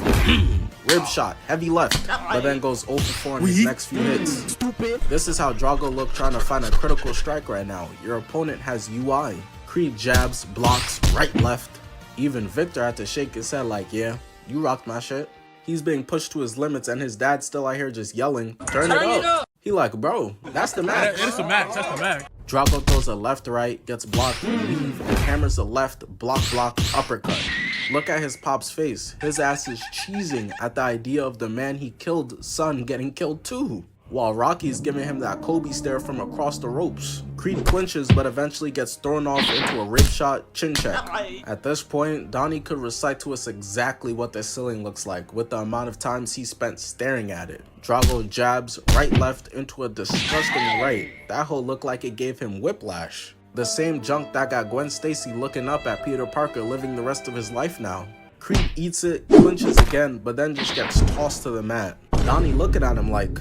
rib shot, heavy left, but then goes 0 for 4 in his next few hits. This is how Drago look trying to find a critical strike right now. Your opponent has UI. Creed jabs, blocks, right, left. Even Victor had to shake his head like, yeah, you rocked my shit. He's being pushed to his limits and his dad's still out here just yelling, turn it up. He like, bro, that's the max.
It's the max, that's the max.
Drago throws a left right, gets blocked, weave, and hammers a left, block, uppercut. Look at his pop's face. His ass is cheesing at the idea of the man he killed son getting killed too. While Rocky's giving him that Kobe stare from across the ropes. Creed clinches but eventually gets thrown off into a rib shot, chin check. At this point, Donnie could recite to us exactly what the ceiling looks like with the amount of times he spent staring at it. Drago jabs right left into a disgusting right. That hole looked like it gave him whiplash. The same junk that got Gwen Stacy looking up at Peter Parker living the rest of his life now. Creed eats it, clinches again, but then just gets tossed to the mat. Donnie looking at him like,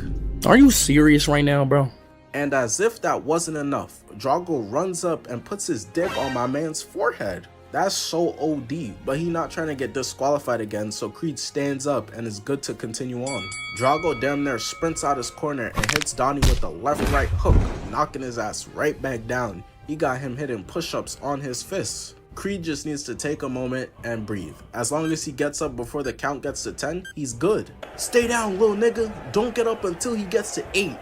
are you serious right now, bro?
and as if that wasn't enough, Drago runs up and puts his dick on my man's forehead. That's so OD, but he not trying to get disqualified again, so Creed stands up and is good to continue on. Drago damn near sprints out his corner and hits Donnie with a left-right hook, knocking his ass right back down. He got him hitting push-ups on his fists. Creed just needs to take a moment and breathe. As long as he gets up before the count gets to 10, he's good. Stay down, little nigga. Don't get up until he gets to 8.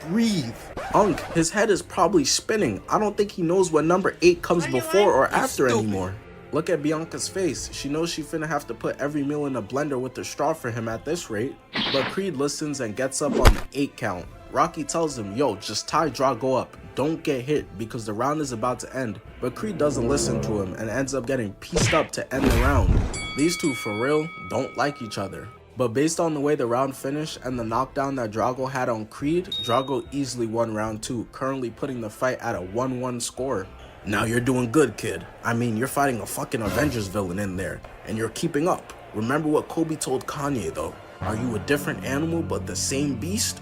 Breathe. Unk, his head is probably spinning. I don't think he knows what number 8 comes before or after anymore. Look at Bianca's face. She knows she finna have to put every meal in a blender with the straw for him at this rate. But Creed listens and gets up on the 8 count. Rocky tells him, yo, just tie Drago up. Don't get hit because the round is about to end. But Creed doesn't listen to him and ends up getting pieced up to end the round. These two for real don't like each other. But based on the way the round finished and the knockdown that Drago had on Creed, Drago easily won round 2, currently putting the fight at a 1-1 score. Now you're doing good, kid. I mean, you're fighting a fucking Avengers villain in there, and you're keeping up. Remember what Kobe told Kanye though. Are you a different animal but the same beast?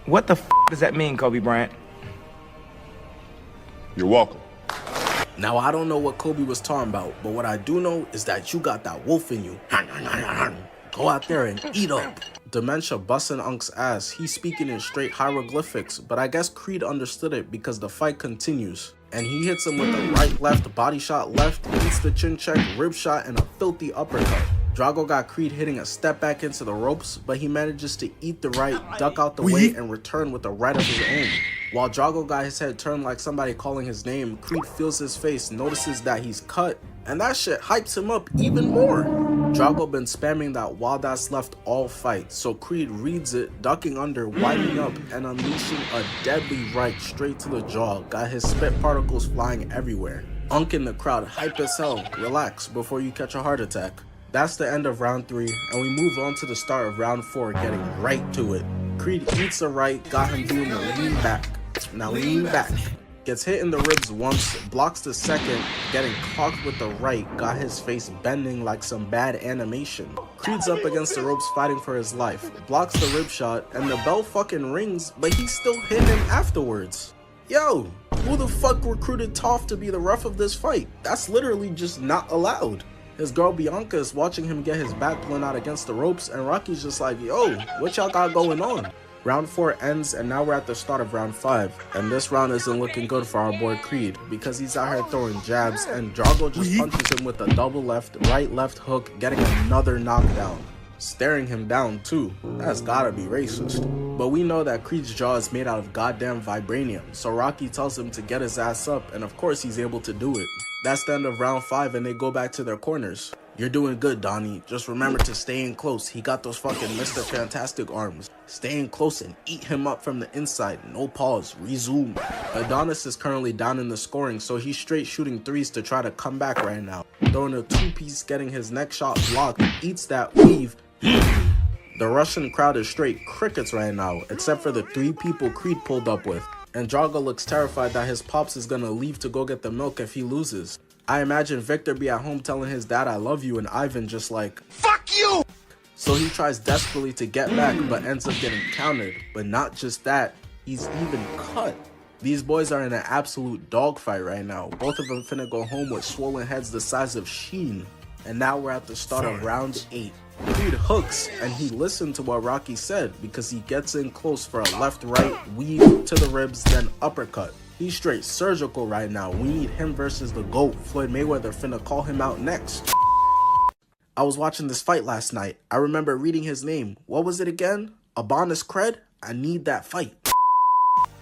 What the f does that mean, Kobe Bryant?
You're welcome.
Now, I don't know what Kobe was talking about, but what I do know is that you got that wolf in you. Go out there and eat up. Dementia busting Unk's ass. He's speaking in straight hieroglyphics, but I guess Creed understood it because the fight continues. And he hits him with a right, left, body shot left, eats the chin check, rib shot, and a filthy uppercut. Drago got Creed hitting a step back into the ropes, but he manages to eat the right, duck out the way, and return with a right of his own. While Drago got his head turned like somebody calling his name, Creed feels his face, notices that he's cut, and that shit hypes him up even more. Drago been spamming that wild ass left all fight, so Creed reads it, ducking under, winding up, and unleashing a deadly right straight to the jaw, got his spit particles flying everywhere. Unk in the crowd, hype as hell, relax before you catch a heart attack. That's the end of round 3, and we move on to the start of round 4, getting right to it. Creed eats a right, got him doing the lean back. Now lean back. Gets hit in the ribs once, blocks the second, getting clocked with the right, got his face bending like some bad animation. Creed's up against the ropes fighting for his life, blocks the rib shot, and the bell fucking rings, but he still hit him afterwards. Yo, who the fuck recruited Toph to be the ref of this fight? That's literally just not allowed. His girl Bianca is watching him get his back blown out against the ropes, and Rocky's just like, yo, what y'all got going on? Round 4 ends, and now we're at the start of round 5, and this round isn't looking good for our boy Creed, because he's out here throwing jabs, and Drago just punches him with a double left, right hook, getting another knockdown. staring him down too. That's gotta be racist. But we know that Creed's jaw is made out of goddamn vibranium, so Rocky tells him to get his ass up, and of course he's able to do it. That's the end of round 5, and they go back to their corners. You're doing good, Donnie. Just remember to stay in close. He got those fucking Mr. Fantastic arms. Stay in close and eat him up from the inside. No pause. Resume. Adonis is currently down in the scoring, so he's straight shooting threes to try to come back right now. Throwing a 2-piece, getting his next shot blocked. Eats that weave. The Russian crowd is straight crickets right now, except for the 3 people Creed pulled up with. And Drago looks terrified that his pops is gonna leave to go get the milk if he loses. I imagine Victor be at home telling his dad I love you, and Ivan just like, fuck you! So he tries desperately to get back but ends up getting countered. But not just that, he's even cut. These boys are in an absolute dogfight right now. Both of them finna go home with swollen heads the size of Sheen. And now we're at the start of round 8. Creed hooks, and he listened to what Rocky said because he gets in close for a left-right weave to the ribs, then uppercut. He's straight surgical right now. We need him versus the GOAT. Floyd Mayweather finna call him out next. I was watching this fight last night. I remember reading his name. What was it again? Adonis Creed? I need that fight.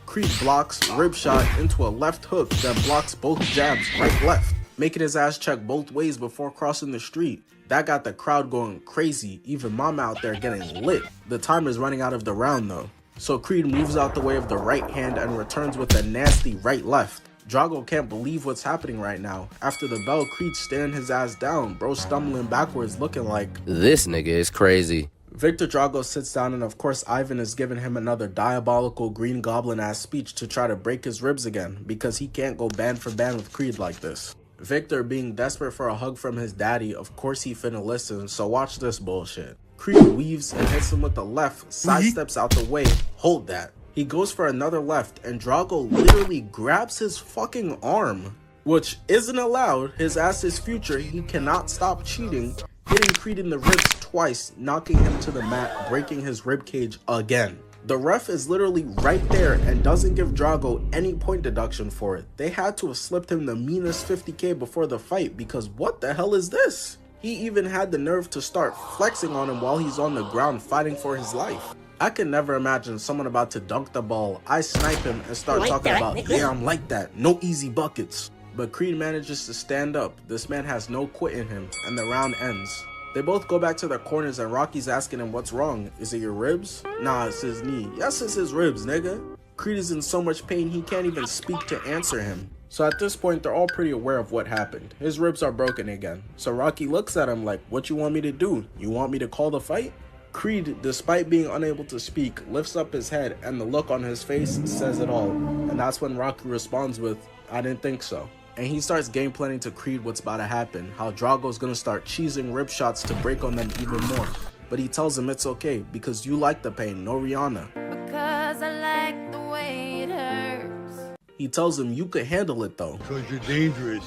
Creed blocks, rib shot into a left hook, then blocks both jabs, right-left, making his ass check both ways before crossing the street. That got the crowd going crazy, even Mama out there getting lit. The time is running out of the round though. So Creed moves out the way of the right hand and returns with a nasty right-left. Drago can't believe what's happening right now. After the bell, Creed staring his ass down, bro stumbling backwards looking like,
this nigga is crazy.
Victor Drago sits down, and of course Ivan is giving him another diabolical Green Goblin ass speech to try to break his ribs again because he can't go band for band with Creed like this. Victor, being desperate for a hug from his daddy, of course he finna listen, so watch this bullshit. Creed weaves and hits him with the left, sidesteps out the way, hold that. He goes for another left, and Drago literally grabs his fucking arm, which isn't allowed. His ass is future, he cannot stop cheating, hitting Creed in the ribs twice, knocking him to the mat, breaking his ribcage again. The ref is literally right there and doesn't give Drago any point deduction for it. They had to have slipped him the meanest 50k before the fight because what the hell is this? He even had the nerve to start flexing on him while he's on the ground fighting for his life. I can never imagine someone about to dunk the ball, I snipe him and start talking about, yeah, I'm like that, no easy buckets. But Creed manages to stand up. This man has no quit in him, and the round ends. They both go back to their corners and Rocky's asking him what's wrong. Is it your ribs? Nah, it's his knee. Yes, it's his ribs, nigga. Creed is in so much pain he can't even speak to answer him. So at this point, they're all pretty aware of what happened. His ribs are broken again. So Rocky looks at him like, what you want me to do? You want me to call the fight? Creed, despite being unable to speak, lifts up his head and the look on his face says it all. And that's when Rocky responds with, I didn't think so. And he starts game planning to Creed what's about to happen, how Drago's gonna start cheesing rib shots to break on them even more. But he tells him it's okay, because you like the pain, no Rihanna.
Because I like the way it hurts.
He tells him you could handle it though.
Because you're dangerous.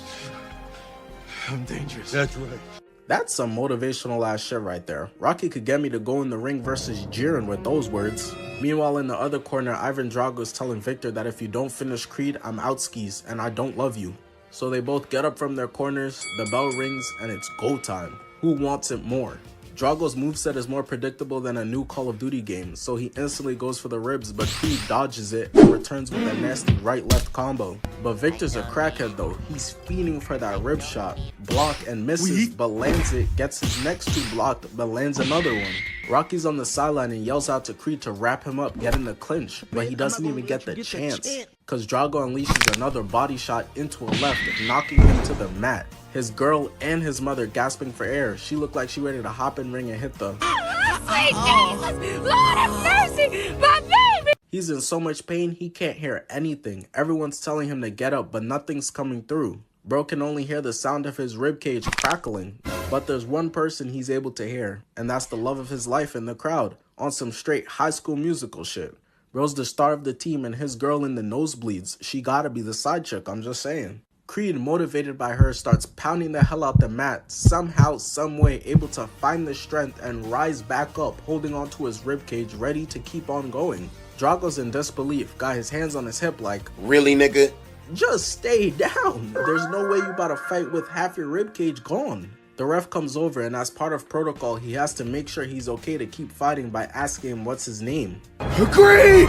I'm dangerous.
That's right.
That's some motivational ass shit right there. Rocky could get me to go in the ring versus Jiren with those words. Meanwhile, in the other corner, Ivan Drago is telling Victor that if you don't finish Creed, I'm out skis and I don't love you. So they both get up from their corners, the bell rings, and it's go time. Who wants it more? Drago's moveset is more predictable than a new Call of Duty game, so he instantly goes for the ribs, but Creed dodges it and returns with a nasty right-left combo. But Victor's a crackhead though, he's fiending for that rib shot. Block and misses, but lands it, gets his next two blocked, but lands another one. Rocky's on the sideline and yells out to Creed to wrap him up, get in the clinch, but he doesn't even get the chance, cause Drago unleashes another body shot into a left, knocking him to the mat. His girl and his mother gasping for air. She looked like she ready to hop in ring and hit the
Sweet Jesus! Lord have mercy! My baby!
He's in so much pain he can't hear anything. Everyone's telling him to get up, but nothing's coming through. Bro can only hear the sound of his ribcage crackling. But there's one person he's able to hear, and that's the love of his life in the crowd, on some straight High School Musical shit. Bro's the star of the team and his girl in the nosebleeds. She gotta be the side chick, I'm just saying. Creed, motivated by her, starts pounding the hell out the mat, somehow, someway able to find the strength and rise back up, holding onto his ribcage, ready to keep on going. Drago's in disbelief, got his hands on his hip like,
Really, nigga?
just stay down. There's no way you about to fight with half your ribcage gone. The ref comes over, and as part of protocol, he has to make sure he's okay to keep fighting by asking him what's his name.
Agreed!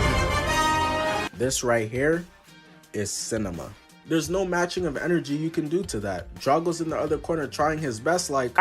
This right here is cinema. There's no matching of energy you can do to that. Drago's in the other corner trying his best like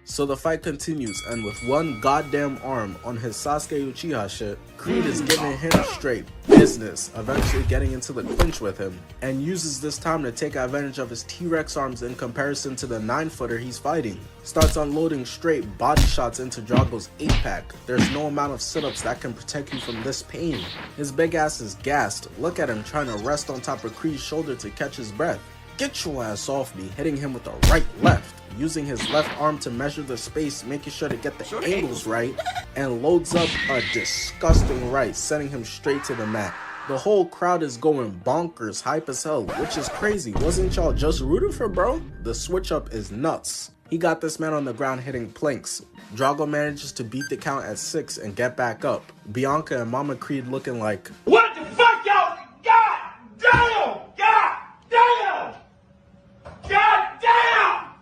So the fight continues, and with one goddamn arm on his Sasuke Uchiha shit, Creed is giving him straight business, eventually getting into the clinch with him, and uses this time to take advantage of his T-Rex arms in comparison to the 9-footer he's fighting. Starts unloading straight body shots into Drago's 8-pack. There's no amount of sit-ups that can protect you from this pain. His big ass is gassed. Look at him trying to rest on top of Creed's shoulder to catch his breath. Get your ass off me, hitting him with the right left, using his left arm to measure the space, making sure to get the angles right, and loads up a disgusting right, sending him straight to the mat. The whole crowd is going bonkers, hype as hell, which is crazy. Wasn't y'all just rooting for bro? The switch up is nuts. He got this man on the ground hitting planks. Drago manages to beat the count at 6 and get back up. Bianca and Mama Creed looking like,
What the fuck, y'all? God damn! God damn! God damn!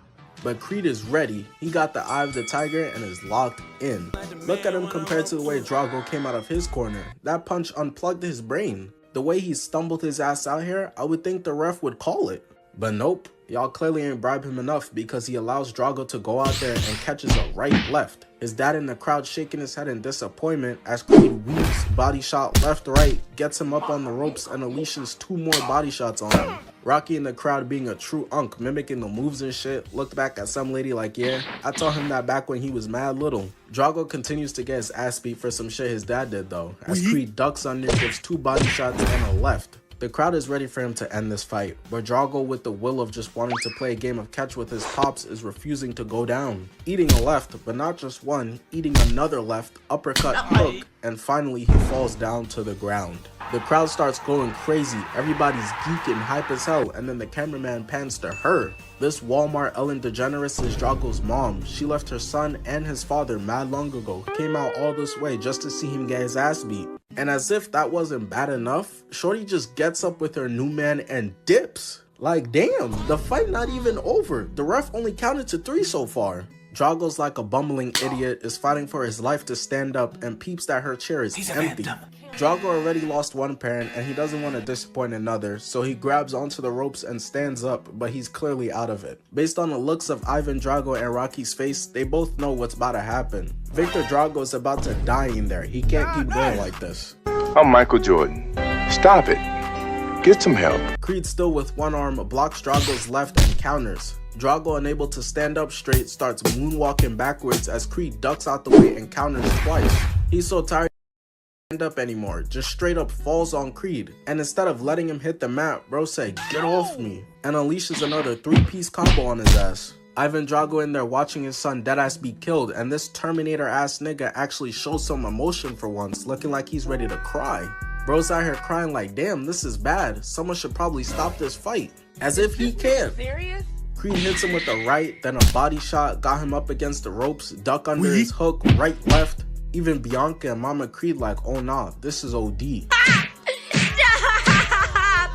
but Creed is ready. He got the eye of the tiger and is locked in. Look at him compared to the way Drago came out of his corner. That punch unplugged his brain. The way he stumbled his ass out here, I would think the ref would call it. But nope, y'all clearly ain't bribe him enough because he allows Drago to go out there and catches a right left. His dad in the crowd shaking his head in disappointment as Creed weaves, body shot left right, gets him up on the ropes and unleashes 2 more body shots on him. Rocky in the crowd being a true unk, mimicking the moves and shit, looked back at some lady like, yeah, I told him that back when he was mad little. Drago continues to get his ass beat for some shit his dad did though, as Creed ducks under, gives 2 body shots and a left. The crowd is ready for him to end this fight, but Drago, with the will of just wanting to play a game of catch with his pops, is refusing to go down. Eating a left, but not just one, eating another left, uppercut, hook, and finally he falls down to the ground. The crowd starts going crazy, everybody's geeking, hype as hell, and then the cameraman pans to her. This Walmart Ellen DeGeneres is Drago's mom. She left her son and his father mad long ago, came out all this way just to see him get his ass beat. And as if that wasn't bad enough, Shorty just gets up with her new man and dips. Like damn, the fight not even over. The ref only counted to 3 so far. Drago's like a bumbling idiot, is fighting for his life to stand up and peeps that her chair is empty. Drago already lost one parent and he doesn't want to disappoint another, so he grabs onto the ropes and stands up, but he's clearly out of it. Based on the looks of Ivan Drago and Rocky's face, they both know what's about to happen. Victor Drago is about to die in there. He can't keep going like this.
I'm Michael Jordan. Stop it. Get some help.
Creed, still with one arm, blocks Drago's left and counters. Drago, unable to stand up straight, starts moonwalking backwards as Creed ducks out the way and counters twice. He's so tired he can't stand up anymore, just straight up falls on Creed. And instead of letting him hit the mat, bro said, "Get off me," and unleashes another 3-piece combo on his ass. Ivan Drago in there watching his son deadass be killed, and this Terminator ass nigga actually shows some emotion for once, looking like he's ready to cry. Bro's out here crying like, damn, this is bad. Someone should probably stop this fight. As if he can.
Serious?
Creed hits him with a right, then a body shot, got him up against the ropes, duck under his hook, right, left. Even Bianca and Mama Creed like, oh nah, this is OD.
Stop!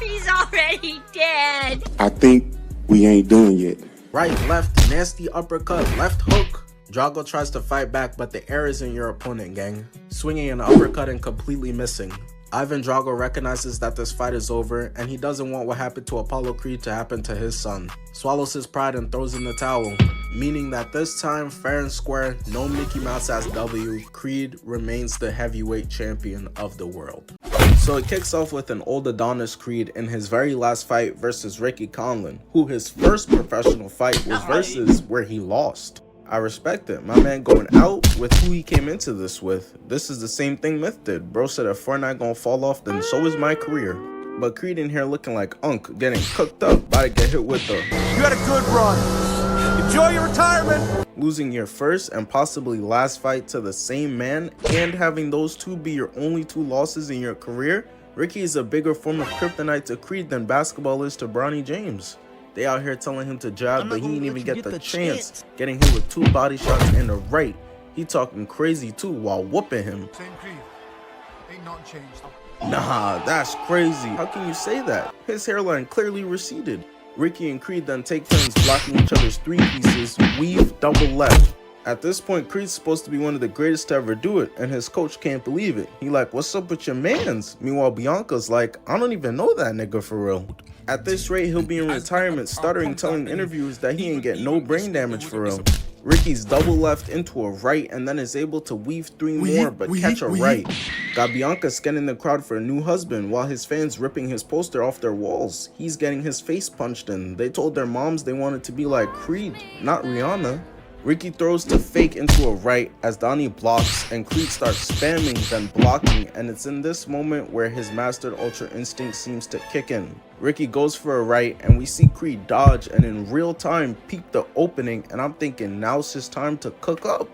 He's already dead.
I think we ain't doing yet.
Right, left, nasty uppercut, left hook. Drago tries to fight back, but the air is in your opponent, gang. Swinging an uppercut and completely missing. Ivan Drago recognizes that this fight is over, and he doesn't want what happened to Apollo Creed to happen to his son. Swallows his pride and throws in the towel, meaning that this time, fair and square, no Mickey Mouse ass W, Creed remains the heavyweight champion of the world. So it kicks off with an old Adonis Creed in his very last fight versus Rocky Conlan, who his first professional fight was versus where he lost. I respect it. My man going out with who he came into this with. This is the same thing Myth did. Bro said if Fortnite gonna fall off, then so is my career. But Creed in here looking like unk, getting cooked up, about to get hit with the
You had a good run. Enjoy your retirement.
Losing your first and possibly last fight to the same man and having those 2 be your only 2 losses in your career. Ricky is a bigger form of kryptonite to Creed than basketball is to Bronny James. They out here telling him to jab, but he didn't even get the chance. Getting hit with 2 body shots in the right. He talking crazy too while whooping him.
Same Creed. Ain't nothing changed.
Nah, that's crazy. How can you say that? His hairline clearly receded. Ricky and Creed then take turns blocking each other's 3 pieces, weave, double left. At this point, Creed's supposed to be one of the greatest to ever do it, and his coach can't believe it. He like, what's up with your mans? Meanwhile, Bianca's like, I don't even know that nigga for real. At this rate, he'll be in retirement, stuttering, telling interviewers that he ain't get no brain damage for real. Ricky's double left into a right and then is able to weave 3 more but catch a right. Got Bianca scanning the crowd for a new husband while his fans ripping his poster off their walls. He's getting his face punched in. They told their moms they wanted to be like Creed, not Rihanna. Ricky throws to fake into a right as Donnie blocks and Creed starts spamming then blocking, and it's in this moment where his mastered ultra instinct seems to kick in. Ricky goes for a right and we see Creed dodge and in real time peep the opening, and I'm thinking now's his time to cook up.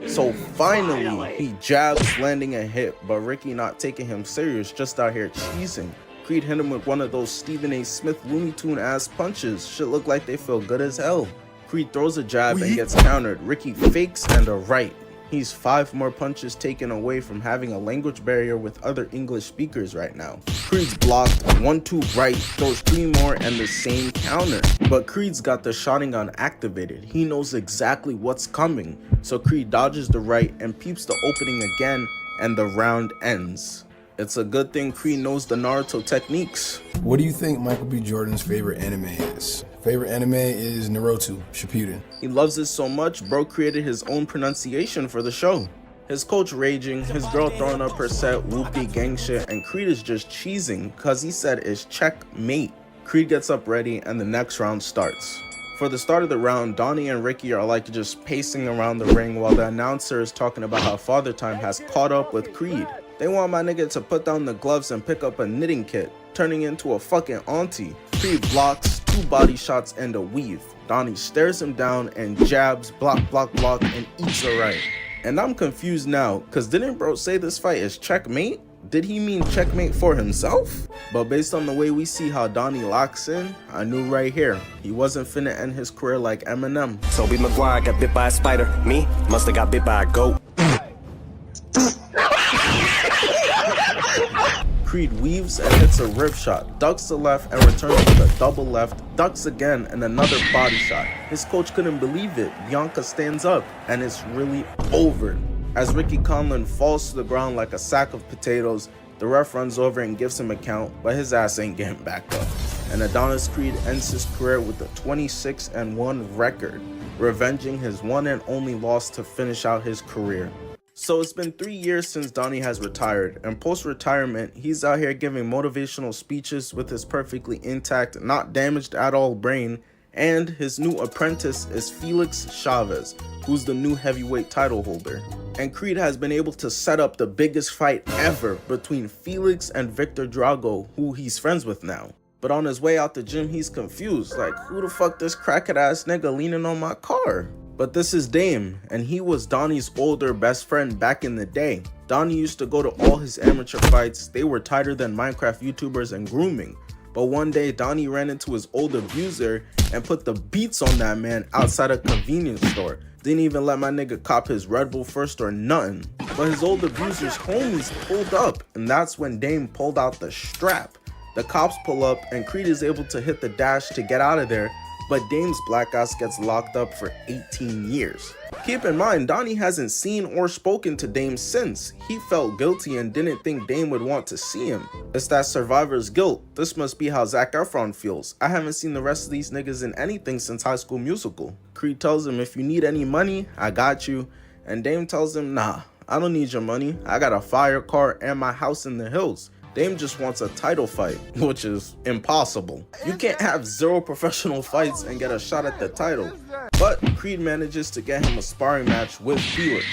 So finally he jabs, landing a hit, but Ricky not taking him serious, just out here cheesing. Creed hit him with one of those Stephen A. Smith Looney Tune ass punches. Shit look like they feel good as hell. Creed throws a jab and gets countered. Ricky fakes and a right. He's 5 more punches taken away from having a language barrier with other English speakers right now. Creed's blocked, 1-2 right, throws 3 more and the same counter. But Creed's got the Sharingan activated. He knows exactly what's coming. So Creed dodges the right and peeps the opening again, and the round ends. It's a good thing Creed knows the Naruto techniques.
What do you think Michael B. Jordan's favorite anime is? Favorite anime is Naruto Shippuden.
He loves it so much, bro created his own pronunciation for the show. His coach raging, his girl throwing up her set, whoopie gang shit, and Creed is just cheesing cause he said it's checkmate. Creed gets up ready and the next round starts. For the start of the round, Donnie and Ricky are like just pacing around the ring while the announcer is talking about how Father Time has caught up with Creed. They want my nigga to put down the gloves and pick up a knitting kit, turning into a fucking auntie. Creed blocks, 2 body shots and a weave. Donnie stares him down and jabs, block, block, block, and eats a right. And I'm confused now, cause didn't bro say this fight is checkmate? Did he mean checkmate for himself? But based on the way we see how Donnie locks in, I knew right here, he wasn't finna end his career like Eminem.
Toby Maguire got bit by a spider. Me, musta got bit by a goat.
Creed weaves and hits a rib shot, ducks to left and returns with a double left, ducks again and another body shot. His coach couldn't believe it. Bianca stands up and it's really over. As Ricky Conlan falls to the ground like a sack of potatoes, the ref runs over and gives him a count, but his ass ain't getting back up. And Adonis Creed ends his career with a 26-1 record, revenging his one and only loss to finish out his career. So it's been 3 years since Donnie has retired, and post-retirement, he's out here giving motivational speeches with his perfectly intact, not damaged at all brain, and his new apprentice is Felix Chavez, who's the new heavyweight title holder. And Creed has been able to set up the biggest fight ever between Felix and Victor Drago, who he's friends with now. But on his way out the gym, he's confused, like, who the fuck this crackhead ass nigga leaning on my car? But this is Dame, and he was Donnie's older best friend back in the day. Donnie used to go to all his amateur fights. They were tighter than Minecraft YouTubers and grooming. But one day, Donnie ran into his old abuser and put the beats on that man outside a convenience store. Didn't even let my nigga cop his Red Bull first or nothing. But his old abuser's homies pulled up, and that's when Dame pulled out the strap. The cops pull up, and Creed is able to hit the dash to get out of there, but Dame's black ass gets locked up for 18 years. Keep in mind, Donnie hasn't seen or spoken to Dame since. He felt guilty and didn't think Dame would want to see him. It's that survivor's guilt. This must be how Zac Efron feels. I haven't seen the rest of these niggas in anything since High School Musical. Creed tells him, if you need any money, I got you. And Dame tells him, nah, I don't need your money. I got a fire car and my house in the hills. Dame just wants a title fight, which is impossible. You can't have 0 professional fights and get a shot at the title. But Creed manages to get him a sparring match with Felix.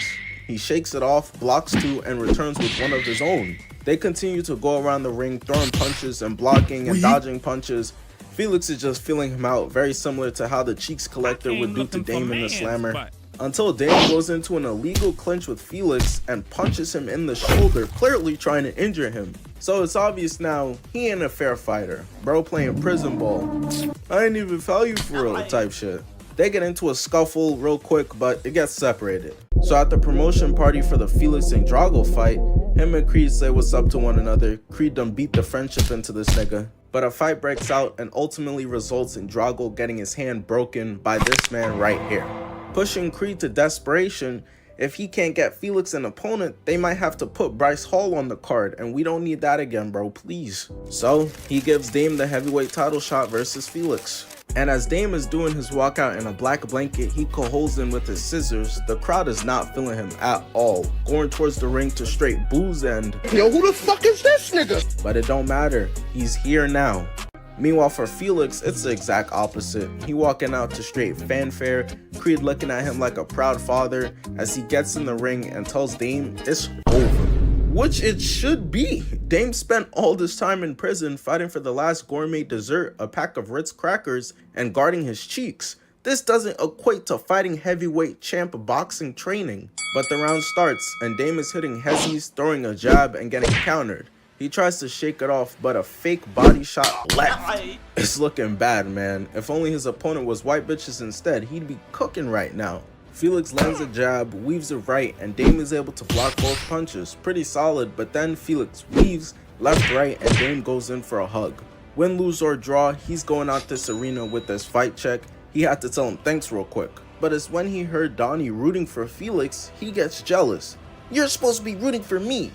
He shakes it off, blocks 2, and returns with one of his own. They continue to go around the ring, throwing punches and blocking and dodging punches. Felix is just feeling him out, very similar to how the Cheeks Collector would do to Dame in the Slammer. Until Dame goes into an illegal clinch with Felix and punches him in the shoulder, clearly trying to injure him. So it's obvious now, he ain't a fair fighter. Bro playing prison ball. I ain't even foul you for real type shit. They get into a scuffle real quick, but it gets separated. So at the promotion party for the Felix and Drago fight, him and Creed say what's up to one another. Creed done beat the friendship into this nigga. But a fight breaks out and ultimately results in Drago getting his hand broken by this man right here. Pushing Creed to desperation, if he can't get Felix an opponent, they might have to put Bryce Hall on the card, and we don't need that again, bro, please. So he gives Dame the heavyweight title shot versus Felix. And as Dame is doing his walkout in a black blanket, he co-holds in with his scissors. The crowd is not feeling him at all, going towards the ring to straight boos and,
Yo, who the fuck is this nigga?
but it don't matter, he's here now. Meanwhile for Felix, it's the exact opposite. He walking out to straight fanfare, Creed looking at him like a proud father as he gets in the ring and tells Dame it's over. Which it should be. Dame spent all this time in prison fighting for the last gourmet dessert, a pack of Ritz crackers, and guarding his cheeks. This doesn't equate to fighting heavyweight champ boxing training. But the round starts and Dame is hitting hezzies, throwing a jab and getting countered. He tries to shake it off, but a fake body shot left. It's looking bad, man. If only his opponent was white bitches instead, he'd be cooking right now. Felix lands a jab, weaves it right, and Dame is able to block both punches. Pretty solid, but then Felix weaves left, right, and Dame goes in for a hug. Win, lose, or draw, he's going out this arena with this fight check. He had to tell him thanks real quick. But it's when he heard Donnie rooting for Felix, he gets jealous. You're supposed to be rooting for me.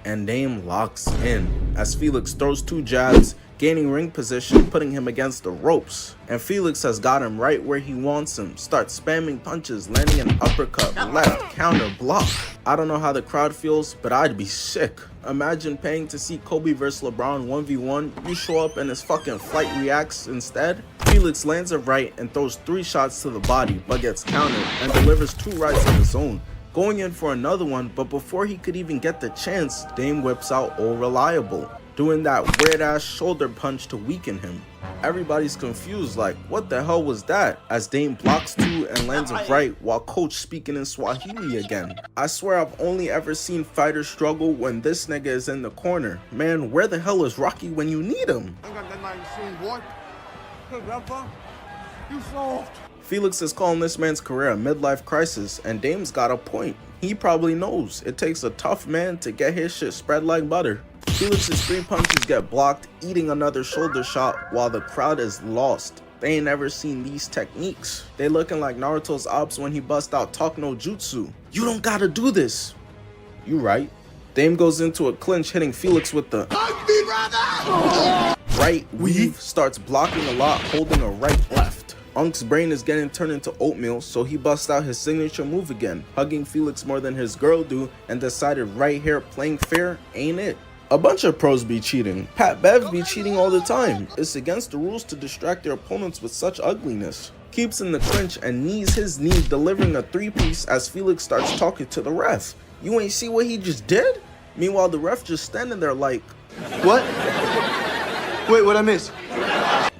And Dame locks in as Felix throws two jabs, gaining ring position, putting him against the ropes. And Felix has got him right where he wants him, starts spamming punches, landing an uppercut, left, counter, block. I don't know how the crowd feels, but I'd be sick. Imagine paying to see Kobe vs LeBron 1v1, you show up and his fucking flight reacts instead. Felix lands a right and throws 3 shots to the body, but gets countered and delivers 2 rights of his own, going in for another one. But before he could even get the chance, Dame whips out Old Reliable, doing that weird ass shoulder punch to weaken him. Everybody's confused, like what the hell was that, as Dame blocks 2 and lands a right while coach speaking in Swahili again. I swear I've only ever seen fighters struggle when this nigga is in the corner. Man, where the hell is Rocky when you need him? Felix is calling this man's career a midlife crisis, and Dame's got a point. He probably knows it takes a tough man to get his shit spread like butter. Felix's 3 punches get blocked, eating another shoulder shot while the crowd is lost. They ain't never seen these techniques. They looking like Naruto's ops when he bust out Talk no Jutsu. You don't gotta do this. You right. Dame goes into a clinch, hitting Felix with the right weave, starts blocking a lot, holding a right left. Unk's brain is getting turned into oatmeal, so he busts out his signature move again, hugging Felix more than his girl do, and decided right here playing fair ain't it. A bunch of pros be cheating. Pat Bev be cheating all the time. It's against the rules to distract their opponents with such ugliness. Keeps in the clinch and knees his knee, delivering a 3-piece as Felix starts talking to the ref. You ain't see what he just did? Meanwhile, the ref just standing there like,
what? Wait, what'd I miss?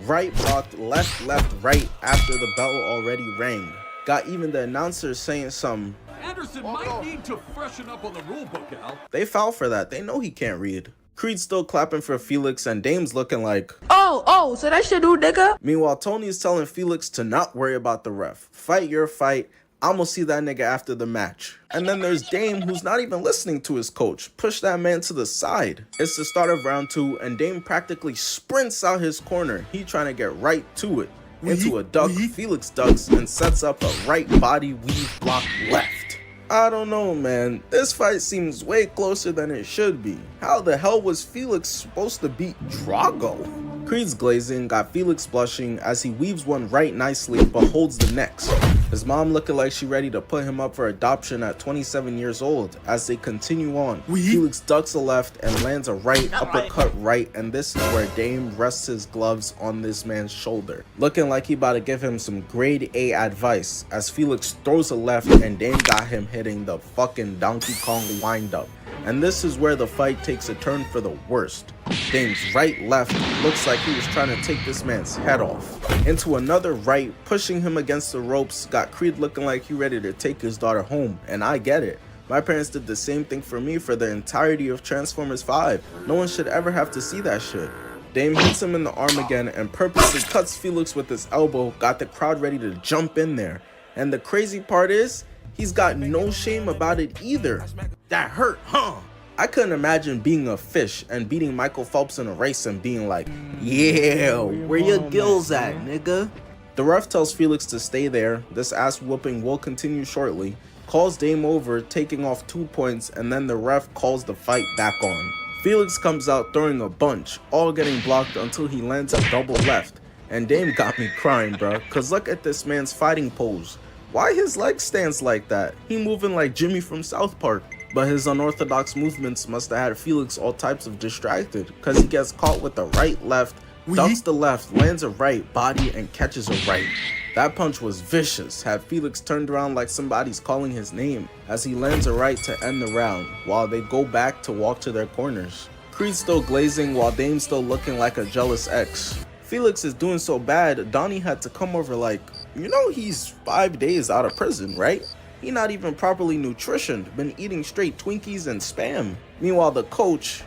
Right blocked, left, right after the bell already rang. Got even the announcer saying some,
Anderson might need to freshen up on the rule book, Al.
They foul for that. They know he can't read. Creed's still clapping for Felix and Dame's looking like,
Oh, so that shit do, nigga?
Meanwhile, Tony's telling Felix to not worry about the ref. Fight your fight. I'm gonna see that nigga after the match. And then there's Dame, who's not even listening to his coach. Push that man to the side. It's the start of round 2 and Dame practically sprints out his corner. He trying to get right to it. Into a duck, Felix ducks and sets up a right body weave block left. I don't know, man. This fight seems way closer than it should be. How the hell was Felix supposed to beat Drago? Creed's glazing got Felix blushing as he weaves one right nicely but holds the next. His mom looking like she ready to put him up for adoption at 27 years old. As they continue on, Felix ducks a left and lands a right uppercut right, and this is where Dame rests his gloves on this man's shoulder, looking like he about to give him some grade A advice as Felix throws a left and Dame got him hitting the fucking Donkey Kong windup. And this is where the fight takes a turn for the worst. Dame's right left looks like he was trying to take this man's head off. Into another right, pushing him against the ropes, got Creed looking like he ready to take his daughter home, and I get it. My parents did the same thing for me for the entirety of Transformers 5. No one should ever have to see that shit. Dame hits him in the arm again and purposely cuts Felix with his elbow, got the crowd ready to jump in there. And the crazy part is, he's got no shame about it either. That hurt, huh? I couldn't imagine being a fish and beating Michael Phelps in a race and being like, yeah, where your gills at, nigga? The ref tells Felix to stay there. This ass whooping will continue shortly. Calls Dame over, taking off 2 points, and then the ref calls the fight back on. Felix comes out throwing a bunch, all getting blocked until he lands a double left. And Dame got me crying, bruh, cause look at this man's fighting pose. Why his leg stands like that? He moving like Jimmy from South Park. But his unorthodox movements must have had Felix all types of distracted, cause he gets caught with the right left, ducks the left, lands a right body, and catches a right. That punch was vicious, had Felix turned around like somebody's calling his name, as he lands a right to end the round, while they go back to walk to their corners. Creed still glazing while Dame's still looking like a jealous ex. Felix is doing so bad, Donnie had to come over like, you know he's 5 days out of prison, right? He not even properly nutritioned, been eating straight Twinkies and Spam. Meanwhile, the coach,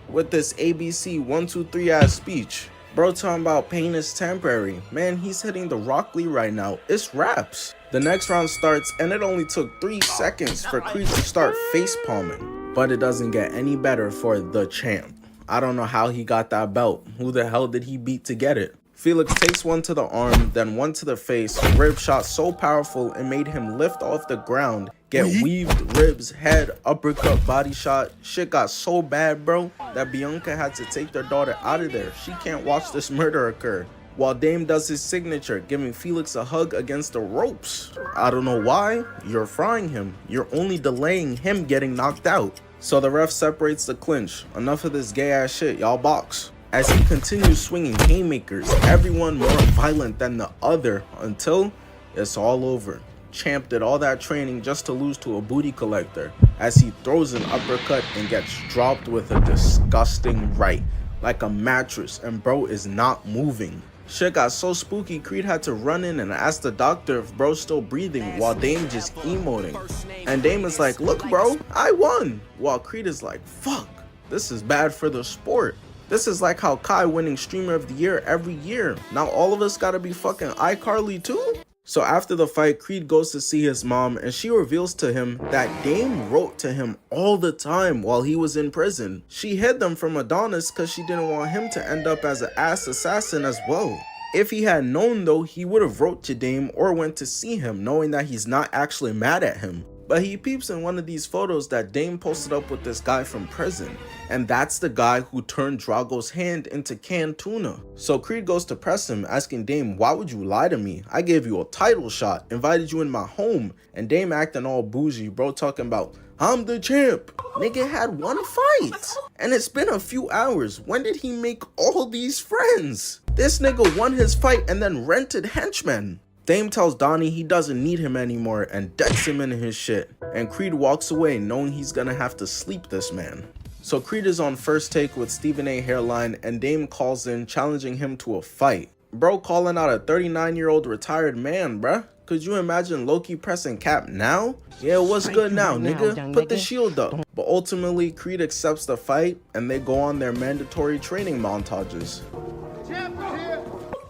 with this ABC 1, 2, 3 ass speech. Bro talking about pain is temporary. Man, he's hitting the Rock Lee right now. It's raps. The next round starts and it only took 3 seconds for Creed to start face palming. But it doesn't get any better for the champ. I don't know how he got that belt. Who the hell did he beat to get it? Felix takes one to the arm, then one to the face. Rib shot so powerful it made him lift off the ground, get weaved, ribs, head, uppercut, body shot. Shit got so bad, bro, that Bianca had to take their daughter out of there. She can't watch this murder occur. While Dame does his signature, giving Felix a hug against the ropes. I don't know why. You're frying him. You're only delaying him getting knocked out. So the ref separates the clinch. Enough of this gay ass shit, y'all box. As he continues swinging haymakers, everyone more violent than the other, until it's all over. Champ did all that training just to lose to a booty collector, as he throws an uppercut and gets dropped with a disgusting right, like a mattress, and bro is not moving. Shit got so spooky, Creed had to run in and ask the doctor if bro's still breathing, while Dame just emoting. And Dame is like, look bro, I won, while Creed is like, fuck, this is bad for the sport. This is like how Kai winning Streamer of the Year every year. Now all of us gotta be fucking iCarly too? So after the fight, Creed goes to see his mom and she reveals to him that Dame wrote to him all the time while he was in prison. She hid them from Adonis because she didn't want him to end up as an ass assassin as well. If he had known though, he would have wrote to Dame or went to see him, knowing that he's not actually mad at him. But he peeps in one of these photos that Dame posted up with this guy from prison. And that's the guy who turned Drago's hand into canned tuna. So Creed goes to press him, asking Dame, why would you lie to me? I gave you a title shot, invited you in my home. And Dame acting all bougie, bro talking about, I'm the champ. Nigga had one fight. And it's been a few hours. When did he make all these friends? This nigga won his fight and then rented henchmen. Dame tells Donnie he doesn't need him anymore and decks him in his shit. And Creed walks away knowing he's gonna have to sleep this man. So Creed is on first take with Stephen A. hairline and Dame calls in challenging him to a fight. Bro calling out a 39-year-old retired man, bruh. Could you imagine Loki pressing Cap now? Yeah, what's good now, nigga? Put the shield up. But ultimately, Creed accepts the fight and they go on their mandatory training montages.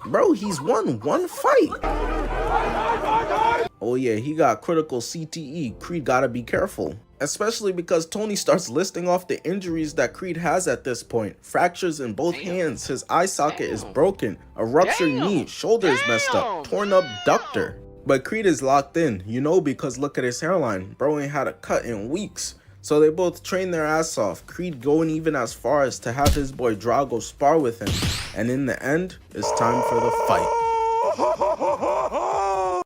Bro, he's won one fight. Oh yeah, he got critical CTE. Creed gotta be careful. Especially because Tony starts listing off the injuries that Creed has at this point. Fractures in both hands, his eye socket is broken, a ruptured knee, shoulder is messed up, torn up ductor. But Creed is locked in, you know, because look at his hairline. Bro ain't had a cut in weeks. So they both train their ass off, Creed going even as far as to have his boy Drago spar with him. And in the end, it's time for the fight.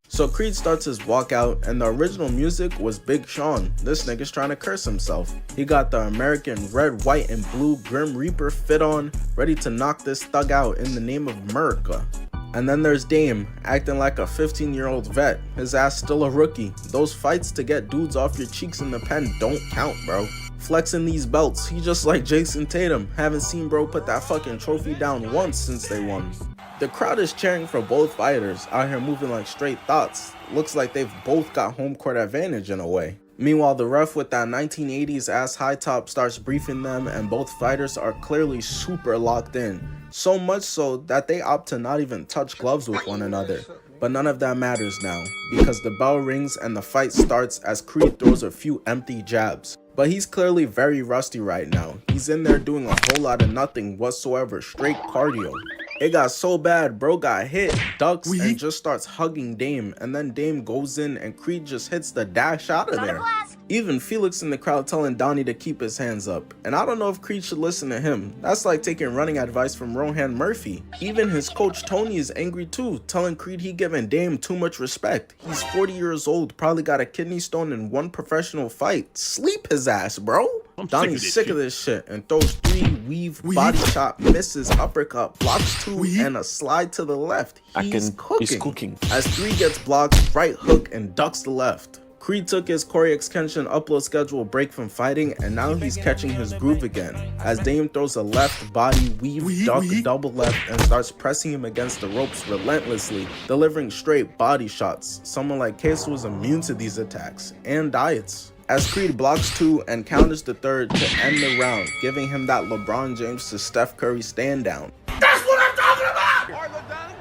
So Creed starts his walkout and the original music was Big Sean. This nigga's trying to curse himself. He got the American red, white, and blue Grim Reaper fit on, ready to knock this thug out in the name of America. And then there's Dame, acting like a 15-year-old vet. His ass still a rookie. Those fights to get dudes off your cheeks in the pen don't count, bro. Flexing these belts, he just like Jason Tatum. Haven't seen bro put that fucking trophy down once since they won. The crowd is cheering for both fighters, out here moving like straight thoughts. Looks like they've both got home court advantage in a way. Meanwhile, the ref with that 1980s ass high top starts briefing them and both fighters are clearly super locked in. So much so that they opt to not even touch gloves with one another. But none of that matters now, because the bell rings and the fight starts as Creed throws a few empty jabs. But he's clearly very rusty right now. He's in there doing a whole lot of nothing whatsoever, straight cardio. It got so bad, bro got hit, ducks, and just starts hugging Dame, and then Dame goes in and Creed just hits the dash out of there. Even Felix in the crowd telling Donnie to keep his hands up, and I don't know if Creed should listen to him. That's like taking running advice from Rohan Murphy. Even his coach Tony is angry too, telling Creed he giving Dame too much respect. He's 40 years old, probably got a kidney stone in one professional fight. Sleep his ass, bro. Donnie's sick of this shit and throws 3 weave body shot, misses uppercut, blocks 2 and a slide to the left. He's cooking. As 3 gets blocked, right hook and ducks the left. Creed took his Corey Extension upload schedule break from fighting, and now he's catching his groove again. As Dame throws a left body weave duck double left and starts pressing him against the ropes relentlessly, delivering straight body shots. Someone like Queso was immune to these attacks and diets. As Creed blocks 2 and counters the 3rd to end the round, giving him that LeBron James to Steph Curry stand down.
That's what I'm talking about! All right, look, Donnie.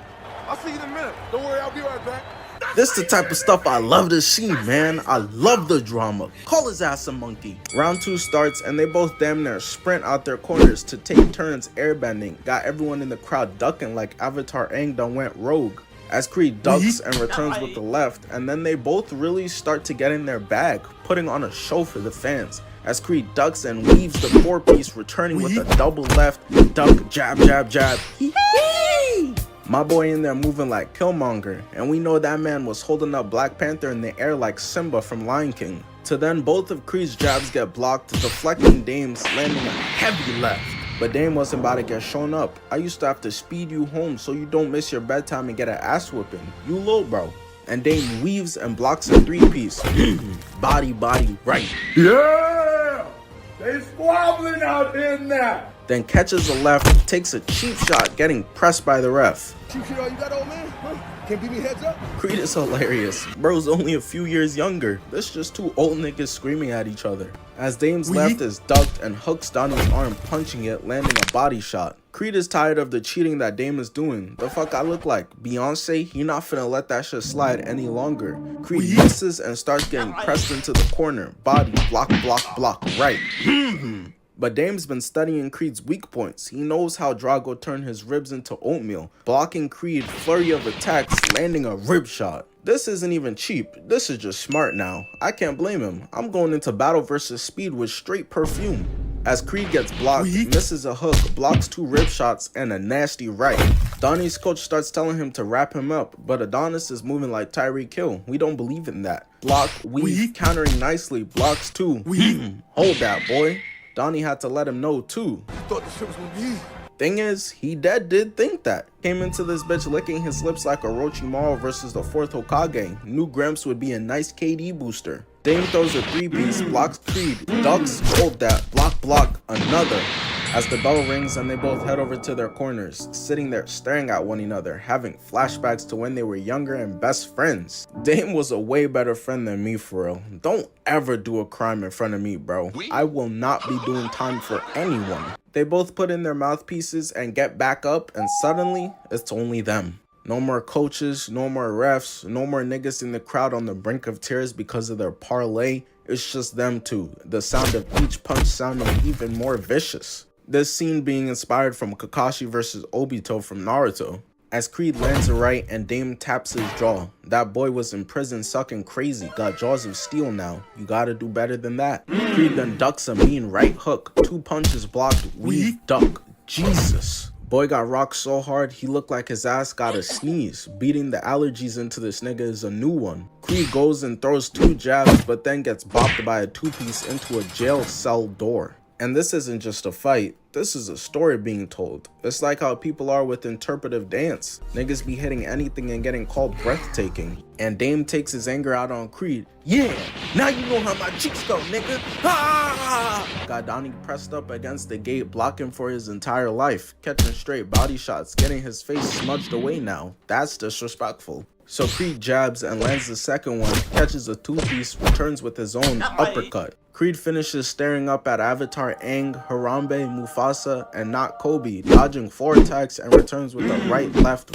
I'll see you in a minute. Don't worry, I'll be right back.
This the type of stuff I love to see, man. I love the drama. Call his ass a monkey. Round 2 starts and they both damn near sprint out their corners to take turns airbending. Got everyone in the crowd ducking like Avatar Aang done went rogue. As Creed ducks and returns with the left, and then they both really start to get in their bag, putting on a show for the fans. As Creed ducks and weaves the 4-piece, returning with a double left, duck, jab, jab, jab. My boy in there moving like Killmonger, and we know that man was holding up Black Panther in the air like Simba from Lion King. To then both of Creed's jabs get blocked, deflecting Dame's, landing a heavy left. But Dame wasn't about to get shown up. I used to have to speed you home so you don't miss your bedtime and get an ass whooping. You low, bro. And Dame weaves and blocks a 3-piece. body, right.
Yeah! They squabbling out here now.
Then catches a left, takes a cheap shot, getting pressed by the ref.
Cheap shit all you got, old man? Huh? Can't beat me heads up?
Creed is hilarious. Bro's only a few years younger. This just 2 old niggas screaming at each other. As Dame's left is ducked and hooks Donnie's arm, punching it, landing a body shot. Creed is tired of the cheating that Dame is doing. The fuck I look like? Beyonce? He not finna let that shit slide any longer. Creed misses and starts getting pressed into the corner. Body, block, right. But Dame's been studying Creed's weak points. He knows how Drago turned his ribs into oatmeal. Blocking Creed, flurry of attacks, landing a rib shot. This isn't even cheap. This is just smart now. I can't blame him. I'm going into battle versus speed with straight perfume. As Creed gets blocked, misses a hook, blocks 2 rib shots, and a nasty right. Donnie's coach starts telling him to wrap him up, but Adonis is moving like Tyreek Hill. We don't believe in that. Block, weave, countering nicely, blocks 2. Hold that, boy. Donnie had to let him know too.
Thought this shit was gonna be easy.
Thing is, he did think that. Came into this bitch licking his lips like Orochimaru versus the 4th Hokage. Knew Gramps would be a nice KD booster. Dame throws a 3-piece, blocks Creed, ducks, hold that, block, another. As the bell rings and they both head over to their corners, sitting there staring at one another, having flashbacks to when they were younger and best friends. Dame was a way better friend than me, for real. Don't ever do a crime in front of me, bro. I will not be doing time for anyone. They both put in their mouthpieces and get back up, and suddenly, it's only them. No more coaches, no more refs, no more niggas in the crowd on the brink of tears because of their parlay. It's just them two, the sound of each punch sounding even more vicious. This scene being inspired from Kakashi vs Obito from Naruto. As Creed lands a right and Dame taps his jaw. That boy was in prison sucking crazy, got jaws of steel now. You gotta do better than that. Creed then ducks a mean right hook, 2 punches blocked, weave, duck. Jesus. Boy got rocked so hard, he looked like his ass got a sneeze. Beating the allergies into this nigga is a new one. Creed goes and throws 2 jabs, but then gets bopped by a 2-piece into a jail cell door. And this isn't just a fight, this is a story being told. It's like how people are with interpretive dance. Niggas be hitting anything and getting called breathtaking. And Dame takes his anger out on Creed. Yeah, now you know how my cheeks go, nigga. Ah! Got Donnie pressed up against the gate, blocking for his entire life. Catching straight body shots, getting his face smudged away now. That's disrespectful. So Creed jabs and lands the second one, catches a 2-piece, returns with his own uppercut. Creed finishes staring up at Avatar Aang, Harambe, Mufasa, and not Kobe, dodging 4 attacks and returns with a right, left,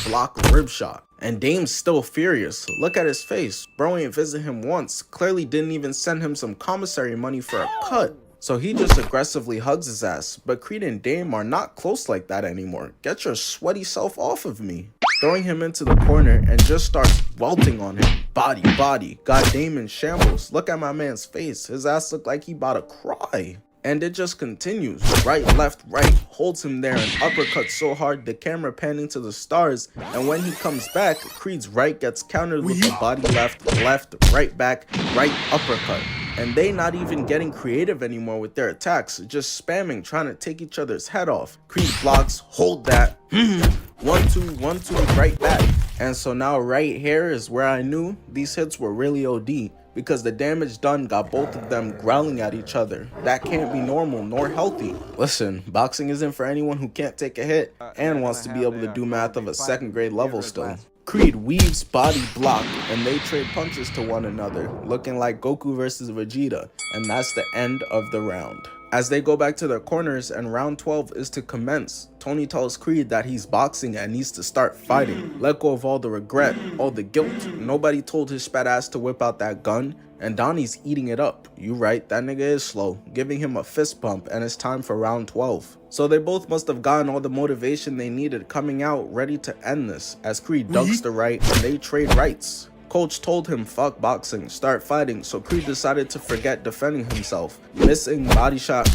block, rib shot. And Dame's still furious. Look at his face. Bro ain't visit him once. Clearly didn't even send him some commissary money for a cut. So he just aggressively hugs his ass. But Creed and Dame are not close like that anymore. Get your sweaty self off of me. Throwing him into the corner and just starts welting on him. Body, body. Got Dame in shambles. Look at my man's face. His ass looked like he about to cry. And it just continues. Right, left, right. Holds him there and uppercuts so hard the camera panning to the stars. And when he comes back, Creed's right gets countered with a body left, left, right back, right uppercut. And they not even getting creative anymore with their attacks. Just spamming, trying to take each other's head off. Creed blocks, hold that. 1-2, right back. And so now right here is where I knew these hits were really OD. Because the damage done got both of them growling at each other. That can't be normal nor healthy. Listen, boxing isn't for anyone who can't take a hit and wants to be able to do math of a 2nd grade level still. Creed weaves, body block, and they trade punches to one another, looking like Goku versus Vegeta, and that's the end of the round. As they go back to their corners and round 12 is to commence, Tony tells Creed that he's boxing and needs to start fighting. Let go of all the regret, all the guilt. Nobody told his spat ass to whip out that gun, and Donnie's eating it up. You right, that nigga is slow, giving him a fist bump, and it's time for round 12. So they both must have gotten all the motivation they needed coming out ready to end this, as Creed dunks the right and they trade rights. Coach told him fuck boxing, start fighting, so Creed decided to forget defending himself. Missing body shot,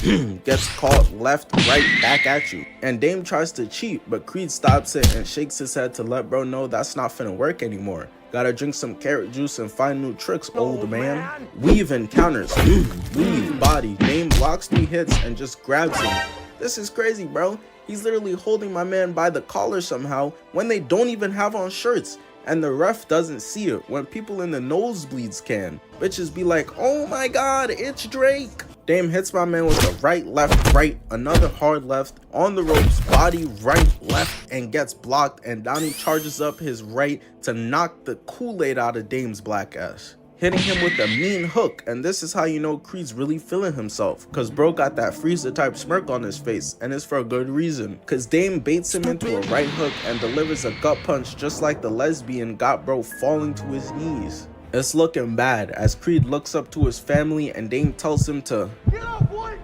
gets caught left, right, back at you. And Dame tries to cheat, but Creed stops it and shakes his head to let bro know that's not finna work anymore. Gotta drink some carrot juice and find new tricks, old man. Weave and counters, weave, body. Dame blocks 3 hits and just grabs him. This is crazy, bro. He's literally holding my man by the collar somehow when they don't even have on shirts. And the ref doesn't see it when people in the nosebleeds can. Bitches be like, oh my god, it's Drake. Dame hits my man with a right, left, right, another hard left, on the ropes, body, right, left, and gets blocked, and Donnie charges up his right to knock the Kool-Aid out of Dame's black ass. Hitting him with a mean hook, and this is how you know Creed's really feeling himself, cause bro got that Freezer type smirk on his face, and it's for a good reason, cause Dame baits him into a right hook and delivers a gut punch just like the lesbian got bro falling to his knees. It's looking bad as Creed looks up to his family and Dame tells him to get up, boy.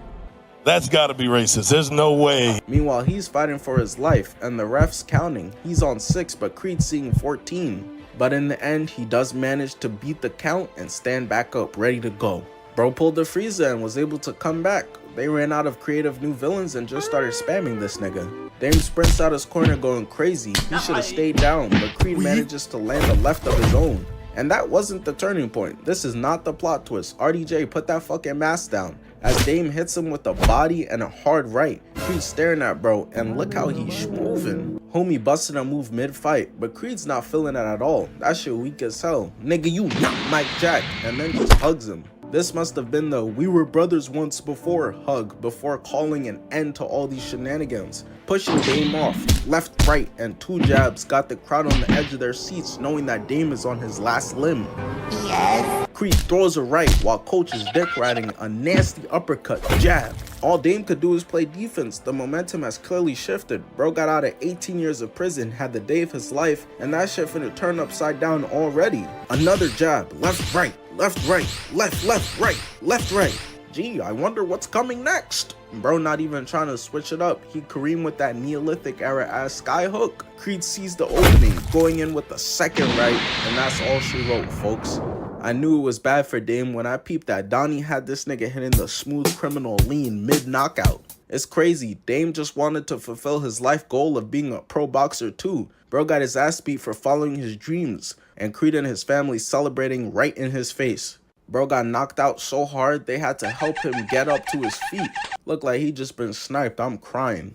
That's gotta be racist, there's no way.
Meanwhile, he's fighting for his life and the ref's counting. He's on 6 but Creed's seeing 14. But in the end, he does manage to beat the count and stand back up, ready to go. Bro pulled the freezer and was able to come back. They ran out of creative new villains and just started spamming this nigga. Dame sprints out his corner going crazy. He should have stayed down, but Creed manages to land a left of his own. And that wasn't the turning point. This is not the plot twist. RDJ, put that fucking mask down. As Dame hits him with a body and a hard right. Creed staring at bro, and look how he's moving. Homie busted a move mid-fight, but Creed's not feeling it at all. That shit weak as hell. Nigga, you not Mike Jack, and then just hugs him. This must have been the "we were brothers once before" hug before calling an end to all these shenanigans. Pushing Dame off, left, right, and 2 jabs got the crowd on the edge of their seats knowing that Dame is on his last limb. Yes. Creed throws a right while Coach is dick riding a nasty uppercut jab. All Dame could do is play defense. The momentum has clearly shifted. Bro got out of 18 years of prison, had the day of his life, and that shit finna turn upside down already. Another jab, left, right, left, right, left, right, left, right. Gee, I wonder what's coming next. Bro not even trying to switch it up. He Kareem with that Neolithic era ass sky hook. Creed sees the opening, going in with the second right, and that's all she wrote, folks. I knew it was bad for Dame when I peeped that Donnie had this nigga hitting the smooth criminal lean mid-knockout. It's crazy, Dame just wanted to fulfill his life goal of being a pro boxer too. Bro got his ass beat for following his dreams, and Creed and his family celebrating right in his face. Bro got knocked out so hard they had to help him get up to his feet. Looked like he just been sniped, I'm crying.